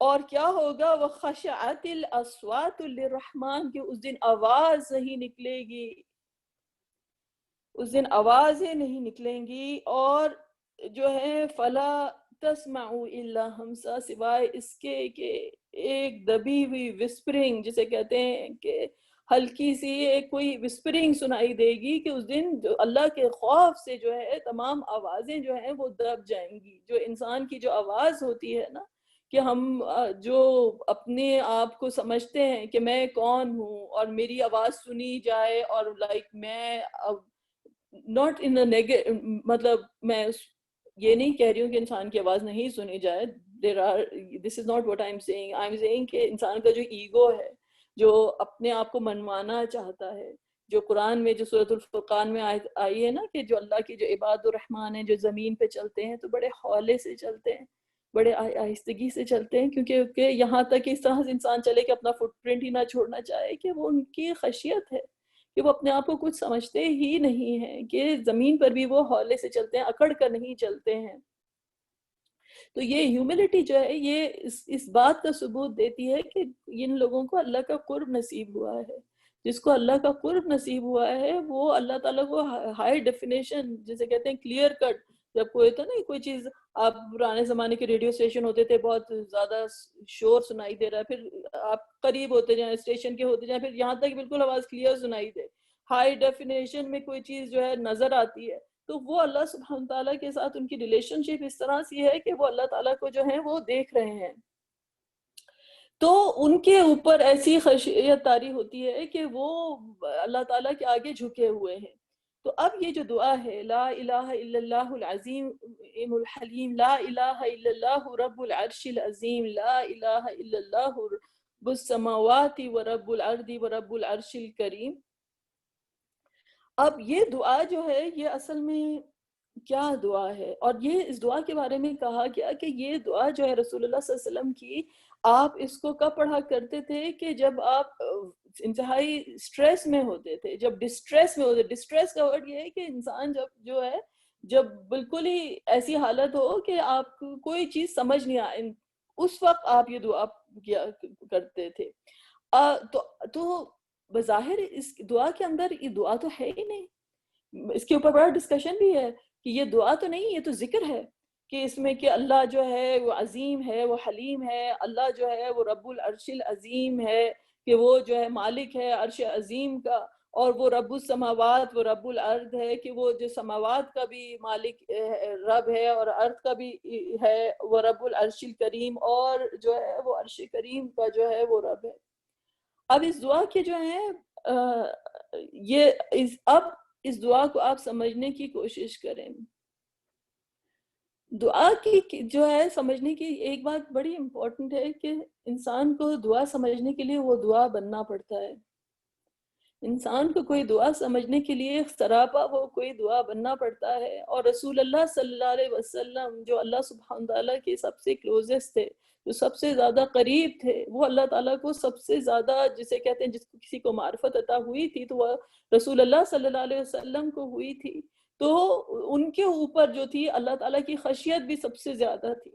اور کیا ہوگا، وخشعت الاصوات للرحمن، کہ اس دن آواز نہیں نکلے گی، اس دن آوازیں نہیں نکلیں گی. اور جو ہے فلا تسمعوا الا ہمسا، سوائے اس کے کہ ایک دبی ہوئی وسپرنگ جسے کہتے ہیں کہ ہلکی سی ایک کوئی وسپرنگ سنائی دے گی، کہ اس دن جو اللہ کے خوف سے جو ہے تمام آوازیں جو ہیں وہ دب جائیں گی. جو انسان کی جو آواز ہوتی ہے نا، کہ ہم جو اپنے آپ کو سمجھتے ہیں کہ میں کون ہوں اور میری آواز سنی جائے، اور میں not in a مطلب میں یہ نہیں کہہ رہی ہوں کہ انسان کی آواز نہیں سنی جائے. this is not what I'm saying کہ انسان کا جو ایگو ہے، جو اپنے آپ کو منوانا چاہتا ہے، جو قرآن میں جو سورۃ الفرقان میں آئی ہے نا کہ جو اللہ کی جو عباد الرحمن ہیں جو زمین پہ چلتے ہیں تو بڑے ہولے سے چلتے ہیں، بڑے آہستگی سے چلتے ہیں، کیونکہ یہاں تک اس طرح سے انسان چلے کہ اپنا فٹ پرنٹ ہی نہ چھوڑنا چاہے، کہ وہ ان کی خشیت ہے کہ وہ اپنے آپ کو کچھ سمجھتے ہی نہیں ہیں، کہ زمین پر بھی وہ ہولے سے چلتے ہیں، اکڑ کر نہیں چلتے ہیں. تو یہ ہیوملٹی جو ہے یہ اس بات کا ثبوت دیتی ہے کہ ان لوگوں کو اللہ کا قرب نصیب ہوا ہے. جس کو اللہ کا قرب نصیب ہوا ہے وہ اللہ تعالیٰ کو ہائی ڈیفینیشن جسے کہتے ہیں کلیئر کٹ. جب کوئی ہوتا نا کوئی چیز، آپ پرانے زمانے کے ریڈیو اسٹیشن ہوتے تھے بہت زیادہ شور سنائی دے رہا ہے، پھر آپ قریب ہوتے جائیں اسٹیشن کے ہوتے جائیں، پھر یہاں تک بالکل آواز کلیئر سنائی دے. ہائی ڈیفینیشن میں کوئی چیز جو ہے نظر آتی ہے، تو وہ اللہ سبحانہ تعالیٰ کے ساتھ ان کی ریلیشن شپ اس طرح سی ہے کہ وہ اللہ تعالیٰ کو جو ہے وہ دیکھ رہے ہیں. تو ان کے اوپر ایسی خشیت طاری ہوتی ہے کہ وہ اللہ تعالیٰ کے آگے جھکے ہوئے ہیں. تو اب یہ جو دعا ہے لا الہ الا اللہ العظیم الحلیم، لا الہ الا اللہ رب العرش العظیم، لا الہ الا اللہ رب السماوات ورب الارض ورب العرش الکریم. اب یہ دعا جو ہے یہ اصل میں کیا دعا ہے. اور یہ اس دعا کے بارے میں کہا گیا کہ یہ دعا جو ہے رسول اللہ صلی اللہ علیہ وسلم کی، آپ اس کو کب پڑھا کرتے تھے کہ جب آپ انتہائی سٹریس میں ہوتے تھے، جب ڈسٹریس میں ہوتے. ڈسٹریس کا ورڈ یہ ہے کہ انسان جب بالکل ہی ایسی حالت ہو کہ آپ کو کوئی چیز سمجھ نہیں آئے، اس وقت آپ یہ دعا کیا کرتے تھے. تو بظاہر اس دعا کے اندر یہ دعا تو ہے ہی نہیں. اس کے اوپر بڑا ڈسکشن بھی ہے کہ یہ دعا تو نہیں، یہ تو ذکر ہے کہ اس میں کہ اللہ جو ہے وہ عظیم ہے، وہ حلیم ہے. اللہ جو ہے وہ رب العرش العظیم ہے، کہ وہ جو ہے مالک ہے عرش عظیم کا. اور وہ رب السماوات، وہ رب الارض ہے، کہ وہ جو سماوات کا بھی مالک رب ہے اور ارض کا بھی ہے. وہ رب العرش الکریم، اور جو ہے وہ عرش کریم کا جو ہے وہ رب ہے. اب اس دعا کے جو ہیں اب اس دعا کو آپ سمجھنے کی کوشش کریں. دعا کی جو ہے سمجھنے کی ایک بات بڑی امپورٹنٹ ہے کہ انسان کو دعا سمجھنے کے لیے وہ دعا بننا پڑتا ہے. انسان کو کوئی دعا سمجھنے کے لیے سراپا وہ کوئی دعا بننا پڑتا ہے. اور رسول اللہ صلی اللہ علیہ وسلم جو اللہ سبحانہ تعالیٰ کے سب سے کلوزسٹ تھے، جو سب سے زیادہ قریب تھے، وہ اللہ تعالیٰ کو سب سے زیادہ جسے کہتے ہیں جس کو کسی کو معرفت عطا ہوئی تھی تو وہ رسول اللہ صلی اللہ علیہ وسلم کو ہوئی تھی. تو ان کے اوپر جو تھی اللہ تعالیٰ کی خشیت بھی سب سے زیادہ تھی.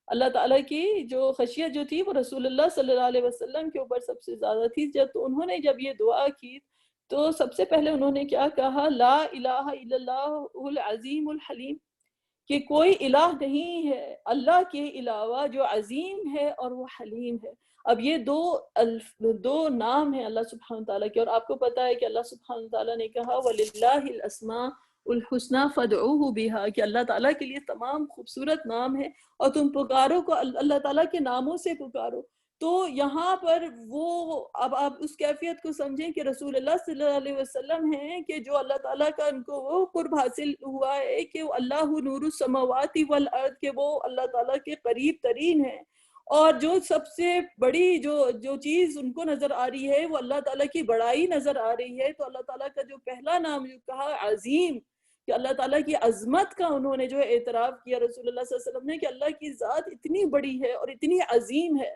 اللہ تعالیٰ کی جو خشیت جو تھی وہ رسول اللہ صلی اللہ علیہ وسلم کے اوپر سب سے زیادہ تھی. تو انہوں نے جب یہ دعا کی تو سب سے پہلے انہوں نے کیا کہا؟ لا الہ الا اللہ العظیم الحلیم، کہ کوئی الہ نہیں ہے اللہ کے علاوہ جو عظیم ہے اور وہ حلیم ہے. اب یہ دو نام ہیں اللہ سبحانہ تعالیٰ کے. اور آپ کو پتا ہے کہ اللہ سبحانہ تعالیٰ نے کہا وَلِلَّهِ الْأَسْمَاءُ الْحُسْنَى فَادْعُوهُ بِهَا، کہ اللہ تعالیٰ کے لیے تمام خوبصورت نام ہے اور تم پکارو کو اللہ تعالیٰ کے ناموں سے پکارو. تو یہاں پر وہ اب آپ اس کیفیت کو سمجھیں کہ رسول اللہ صلی اللہ علیہ وسلم ہیں کہ جو اللہ تعالیٰ کا ان کو وہ قرب حاصل ہوا ہے کہ وہ اللہ نور السماوات والارض، کہ وہ اللہ تعالیٰ کے قریب ترین ہیں. اور جو سب سے بڑی جو چیز ان کو نظر آ رہی ہے وہ اللہ تعالیٰ کی بڑائی نظر آ رہی ہے. تو اللہ تعالیٰ کا جو پہلا نام جو کہا عظیم، کہ اللہ تعالیٰ کی عظمت کا انہوں نے جو ہے اعتراف کیا رسول اللہ صلی اللہ علیہ وسلم نے کہ اللہ کی ذات اتنی بڑی ہے اور اتنی عظیم ہے.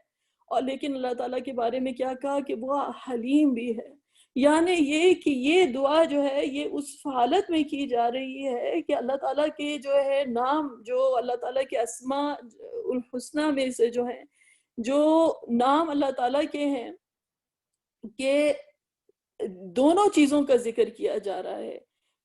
اور لیکن اللہ تعالیٰ کے بارے میں کیا کہا کہ وہ حلیم بھی ہے. یعنی یہ کہ یہ دعا جو ہے یہ اس حالت میں کی جا رہی ہے کہ اللہ تعالیٰ کے جو ہے نام، جو اللہ تعالیٰ کے اسماء الحسنہ میں سے جو ہیں، جو نام اللہ تعالیٰ کے ہیں، کہ دونوں چیزوں کا ذکر کیا جا رہا ہے.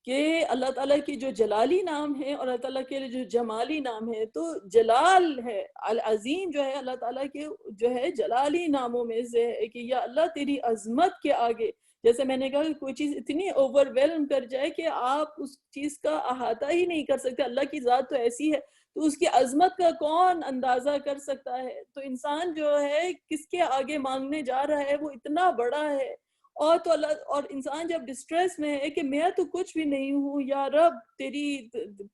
کہ اللہ تعالیٰ کی جو جلالی نام ہے اور اللہ تعالیٰ کے جو جمالی نام ہے. تو جلال ہے، العظیم جو ہے اللہ تعالیٰ کے جو ہے جلالی ناموں میں سے ہے کہ یا اللہ تیری عظمت کے آگے، جیسے میں نے کہا کہ کوئی چیز اتنی اوور ویلم کر جائے کہ آپ اس چیز کا احاطہ ہی نہیں کر سکتے. اللہ کی ذات تو ایسی ہے، تو اس کی عظمت کا کون اندازہ کر سکتا ہے. تو انسان جو ہے کس کے آگے مانگنے جا رہا ہے، وہ اتنا بڑا ہے. اور تو اللہ، اور انسان جب ڈسٹریس میں ہے کہ میں تو کچھ بھی نہیں ہوں، یا رب تیری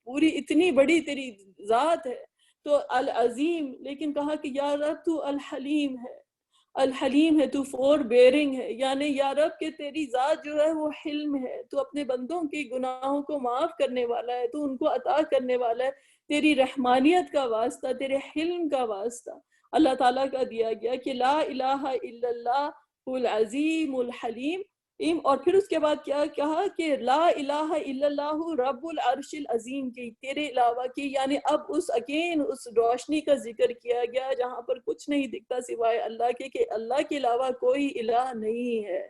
پوری اتنی بڑی تیری ذات ہے تو العظیم. لیکن کہا کہ یا رب تو الحلیم ہے، الحلیم ہے، تو فور بیئرنگ ہے. یعنی یا رب کہ تیری ذات جو ہے وہ حلم ہے، تو اپنے بندوں کے گناہوں کو معاف کرنے والا ہے، تو ان کو عطا کرنے والا ہے. تیری رحمانیت کا واسطہ، تیرے حلم کا واسطہ اللہ تعالیٰ کا دیا گیا کہ لا الہ الا اللہ العظیم الحلیم. اور پھر اس کے بعد کیا کہا کہ لا الہ الا اللہ رب العرش العظیم، کی تیرے علاوہ کی. یعنی اب اس روشنی کا ذکر کیا گیا جہاں پر کچھ نہیں دکھتا سوائے اللہ کے، کہ اللہ کے علاوہ کوئی الہ نہیں ہے.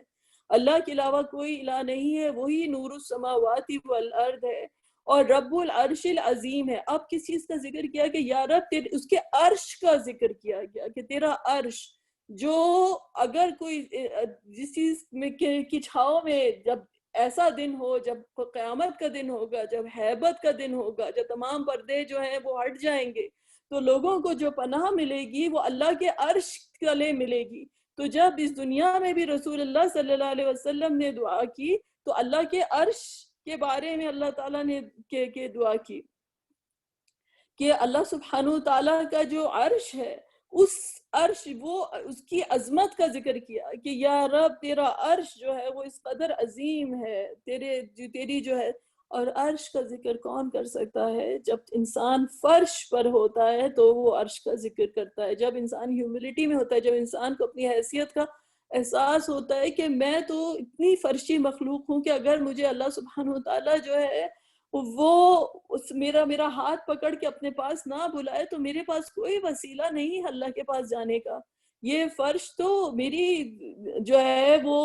اللہ کے علاوہ کوئی الہ نہیں ہے، وہی نور السماوات والارض ہے اور رب العرش العظیم ہے. اب کس چیز کا ذکر کیا کہ یا رب اس کے عرش کا ذکر کیا گیا کہ تیرا عرش، جو اگر کوئی جس چیز میں کی چھاؤں میں جب ایسا دن ہو، جب قیامت کا دن ہوگا، جب ہیبت کا دن ہوگا، جب تمام پردے جو ہیں وہ ہٹ جائیں گے، تو لوگوں کو جو پناہ ملے گی وہ اللہ کے عرش تلے ملے گی. تو جب اس دنیا میں بھی رسول اللہ صلی اللہ علیہ وسلم نے دعا کی تو اللہ کے عرش کے بارے میں اللہ تعالیٰ نے کہ دعا کی کہ اللہ سبحانہ تعالیٰ کا جو عرش ہے، اس عرش، وہ اس کی عظمت کا ذکر کیا کہ یا رب تیرا عرش جو ہے وہ اس قدر عظیم ہے، تیری جو ہے اور عرش کا ذکر کون کر سکتا ہے؟ جب انسان فرش پر ہوتا ہے تو وہ عرش کا ذکر کرتا ہے. جب انسان ہیوملٹی میں ہوتا ہے، جب انسان کو اپنی حیثیت کا احساس ہوتا ہے کہ میں تو اتنی فرشی مخلوق ہوں کہ اگر مجھے اللہ سبحانہ وتعالیٰ جو ہے وہ میرا ہاتھ پکڑ کے اپنے پاس نہ بلائے تو میرے پاس کوئی وسیلہ نہیں اللہ کے پاس جانے کا. یہ فرش تو میری جو ہے وہ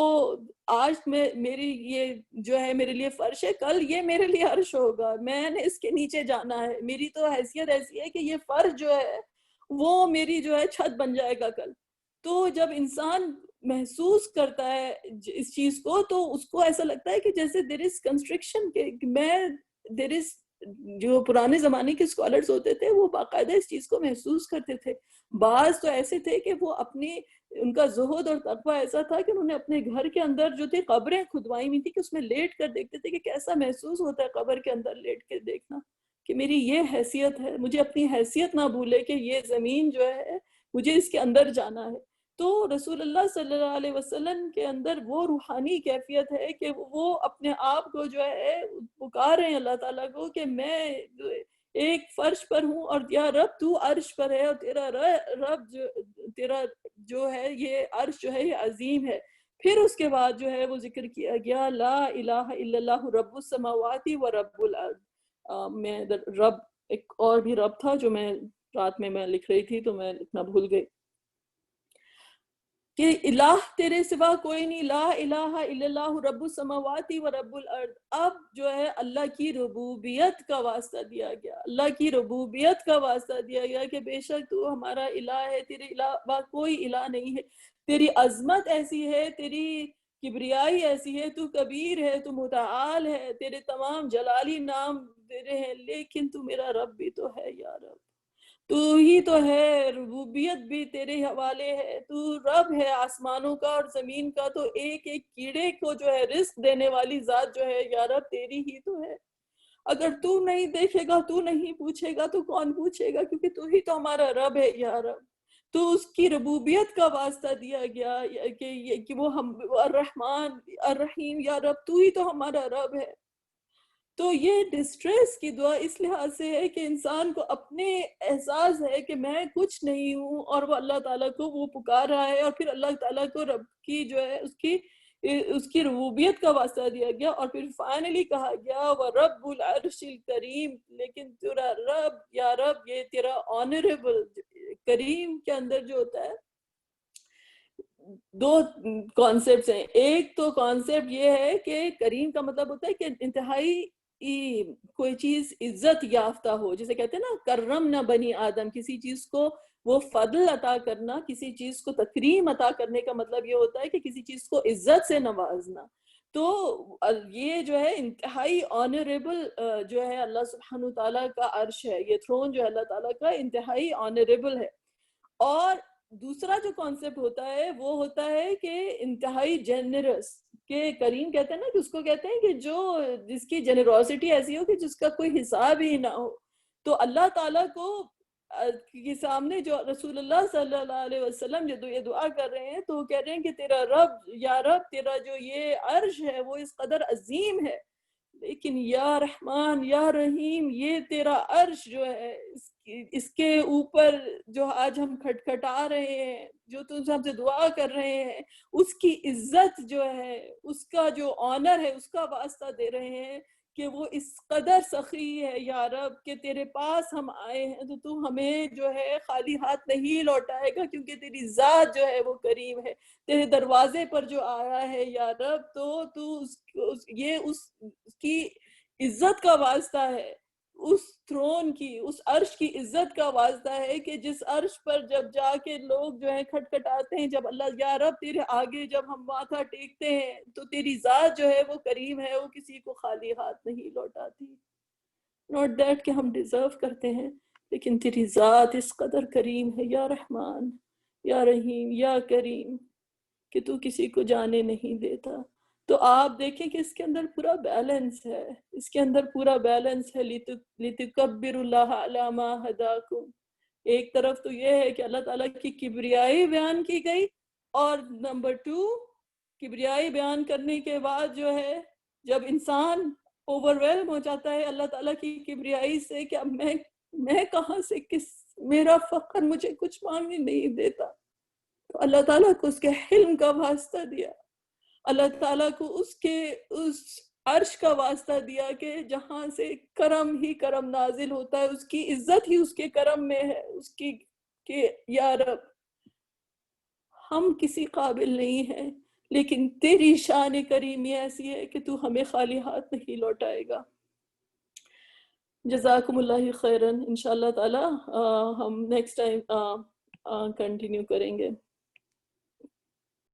آج میری یہ جو ہے میرے لیے فرش ہے، کل یہ میرے لیے عرش ہوگا، میں نے اس کے نیچے جانا ہے. میری تو حیثیت ایسی ہے کہ یہ فرش جو ہے وہ میری جو ہے چھت بن جائے گا کل. تو جب انسان محسوس کرتا ہے اس چیز کو تو اس کو ایسا لگتا ہے کہ جیسے دیر از کنسٹرکشن، کہ میں دیر از، جو پرانے زمانے کے اسکالرز ہوتے تھے وہ باقاعدہ اس چیز کو محسوس کرتے تھے. بعض تو ایسے تھے کہ وہ ان کا زہد اور تقویٰ ایسا تھا کہ انہوں نے اپنے گھر کے اندر جو تھے قبریں کھدوائی ہوئی تھی کہ اس میں لیٹ کر دیکھتے تھے کہ کیسا محسوس ہوتا ہے قبر کے اندر لیٹ کے دیکھنا، کہ میری یہ حیثیت ہے، مجھے اپنی حیثیت نہ بھولے کہ یہ زمین جو ہے مجھے اس کے اندر جانا ہے. تو رسول اللہ صلی اللہ علیہ وسلم کے اندر وہ روحانی کیفیت ہے کہ وہ اپنے آپ کو جو ہے پکار رہے ہیں اللہ تعالیٰ کو کہ میں ایک فرش پر ہوں اور یا رب تو عرش پر ہے، اور تیرا رب تیرا جو ہے یہ عرش جو ہے یہ عظیم ہے. پھر اس کے بعد جو ہے وہ ذکر کیا گیا لا الہ الا اللہ رب السماوات و رب الارض. میں رب ایک اور بھی رب تھا جو میں رات میں لکھ رہی تھی تو میں لکھنا بھول گئی کہ الہ تیرے سوا کوئی نہیں، لا الہ الا اللہ رب السماوات و رب الارض. اب جو ہے اللہ کی ربوبیت کا واسطہ دیا گیا، اللہ کی ربوبیت کا واسطہ دیا گیا کہ بے شک تو ہمارا الہ ہے، تیرے علاوہ کوئی الہ نہیں ہے. تیری عظمت ایسی ہے، تیری کبریائی ایسی ہے، تو کبیر ہے، تو متعال ہے، تیرے تمام جلالی نام تیرے ہیں، لیکن تو میرا رب بھی تو ہے یا رب، تو ہی تو ہے، ربوبیت بھی تیرے حوالے ہے، تو رب ہے آسمانوں کا اور زمین کا، تو ایک ایک کیڑے کو جو ہے رزق دینے والی ذات جو ہے یا رب تیری ہی تو ہے. اگر تو نہیں دیکھے گا، تو نہیں پوچھے گا، تو کون پوچھے گا، کیونکہ تو ہی تو ہمارا رب ہے یا رب. تو اس کی ربوبیت کا واسطہ دیا گیا کہ وہ ہم الرحمن الرحیم، یا رب تو ہی تو ہمارا رب ہے. تو یہ ڈسٹریس کی دعا اس لحاظ سے ہے کہ انسان کو اپنے احساس ہے کہ میں کچھ نہیں ہوں، اور وہ اللہ تعالیٰ کو وہ پکار رہا ہے، اور پھر اللہ تعالیٰ کو رب کی جو ہے اس کی ربوبیت کا واسطہ دیا گیا، اور پھر فائنلی کہا گیا وَرَبُّ الْعَرْشِ الْكَرِيمِ. لیکن تیرا رب یا رب یہ تیرا آنریبل کریم کے اندر جو ہوتا ہے دو کانسیپٹس ہیں. ایک تو کانسیپٹ یہ ہے کہ کریم کا مطلب ہوتا ہے کہ انتہائی کوئی چیز عزت یافتہ ہو، جسے کہتے ہیں نا کرم نہ بنی آدم، کسی چیز کو وہ فضل عطا کرنا، کسی چیز کو تکریم عطا کرنے کا مطلب یہ ہوتا ہے کہ کسی چیز کو عزت سے نوازنا. تو یہ جو ہے انتہائی آنریبل جو ہے اللہ سبحانہ تعالیٰ کا عرش ہے، یہ تھرون جو ہے اللہ تعالیٰ کا انتہائی آنریبل ہے. اور دوسرا جو کانسیپٹ ہوتا ہے وہ ہوتا ہے کہ انتہائی جنرس، کہ کریم کہتے ہیں نا کہ اس کو کہتے ہیں کہ جس کی جنروسٹی ایسی ہو کہ جس کا کوئی حساب ہی نہ ہو. تو اللہ تعالیٰ کو کے سامنے جو رسول اللہ صلی اللہ علیہ وسلم جو یہ دعا کر رہے ہیں تو وہ کہہ رہے ہیں کہ تیرا رب یا رب تیرا جو یہ عرش ہے وہ اس قدر عظیم ہے، لیکن یا رحمان یا رحیم یہ تیرا عرش جو ہے اس کے اوپر جو آج ہم کھٹکھٹا رہے ہیں، جو تم ہم سے دعا کر رہے ہیں، اس کی عزت جو ہے، اس کا جو آنر ہے، اس کا واسطہ دے رہے ہیں کہ وہ اس قدر سخی ہے یا رب کہ تیرے پاس ہم آئے ہیں تو تو ہمیں جو ہے خالی ہاتھ نہیں لوٹائے گا، کیونکہ تیری ذات جو ہے وہ کریم ہے. تیرے دروازے پر جو آیا ہے یا رب تو اس کی عزت کا واسطہ ہے، اس تھرون کی، اس عرش کی عزت کا واسطہ ہے کہ جس عرش پر جب جا کے لوگ جو ہے کھٹکھٹاتے ہیں، جب اللہ یا رب تیرے آگے جب ہم ماتھا ٹیکتے ہیں تو تیری ذات جو ہے وہ کریم ہے، وہ کسی کو خالی ہاتھ نہیں لوٹاتی. نوٹ دیٹ کہ ہم ڈیزرو کرتے ہیں، لیکن تیری ذات اس قدر کریم ہے یا رحمان یا رحیم یا کریم کہ تو کسی کو جانے نہیں دیتا. تو آپ دیکھیں کہ اس کے اندر پورا بیلنس ہے، اس کے اندر پورا بیلنس ہے. لِتُكَبِّرُ اللَّهَ عَلَى مَا هَدَاكُمْ. ایک طرف تو یہ ہے کہ اللہ تعالیٰ کی کبریائی بیان کی گئی، اور نمبر 2 کبریائی بیان کرنے کے بعد جو ہے جب انسان اوورwhelm ہو جاتا ہے اللہ تعالیٰ کی کبریائی سے کہ اب میں کہاں سے میرا فقر مجھے کچھ مانگنے نہیں دیتا. تو اللہ تعالیٰ کو اس کے حلم کا واسطہ دیا، اللہ تعالیٰ کو اس عرش کا واسطہ دیا کہ جہاں سے کرم ہی کرم نازل ہوتا ہے، اس کی عزت ہی اس کے کرم میں ہے، اس کی کہ یا رب ہم کسی قابل نہیں ہیں، لیکن تیری شان کریمی ایسی ہے کہ تو ہمیں خالی ہاتھ نہیں لوٹائے گا. جزاکم اللہ خیرن. انشاءاللہ تعالی ہم نیکسٹ ٹائم کنٹینیو کریں گے.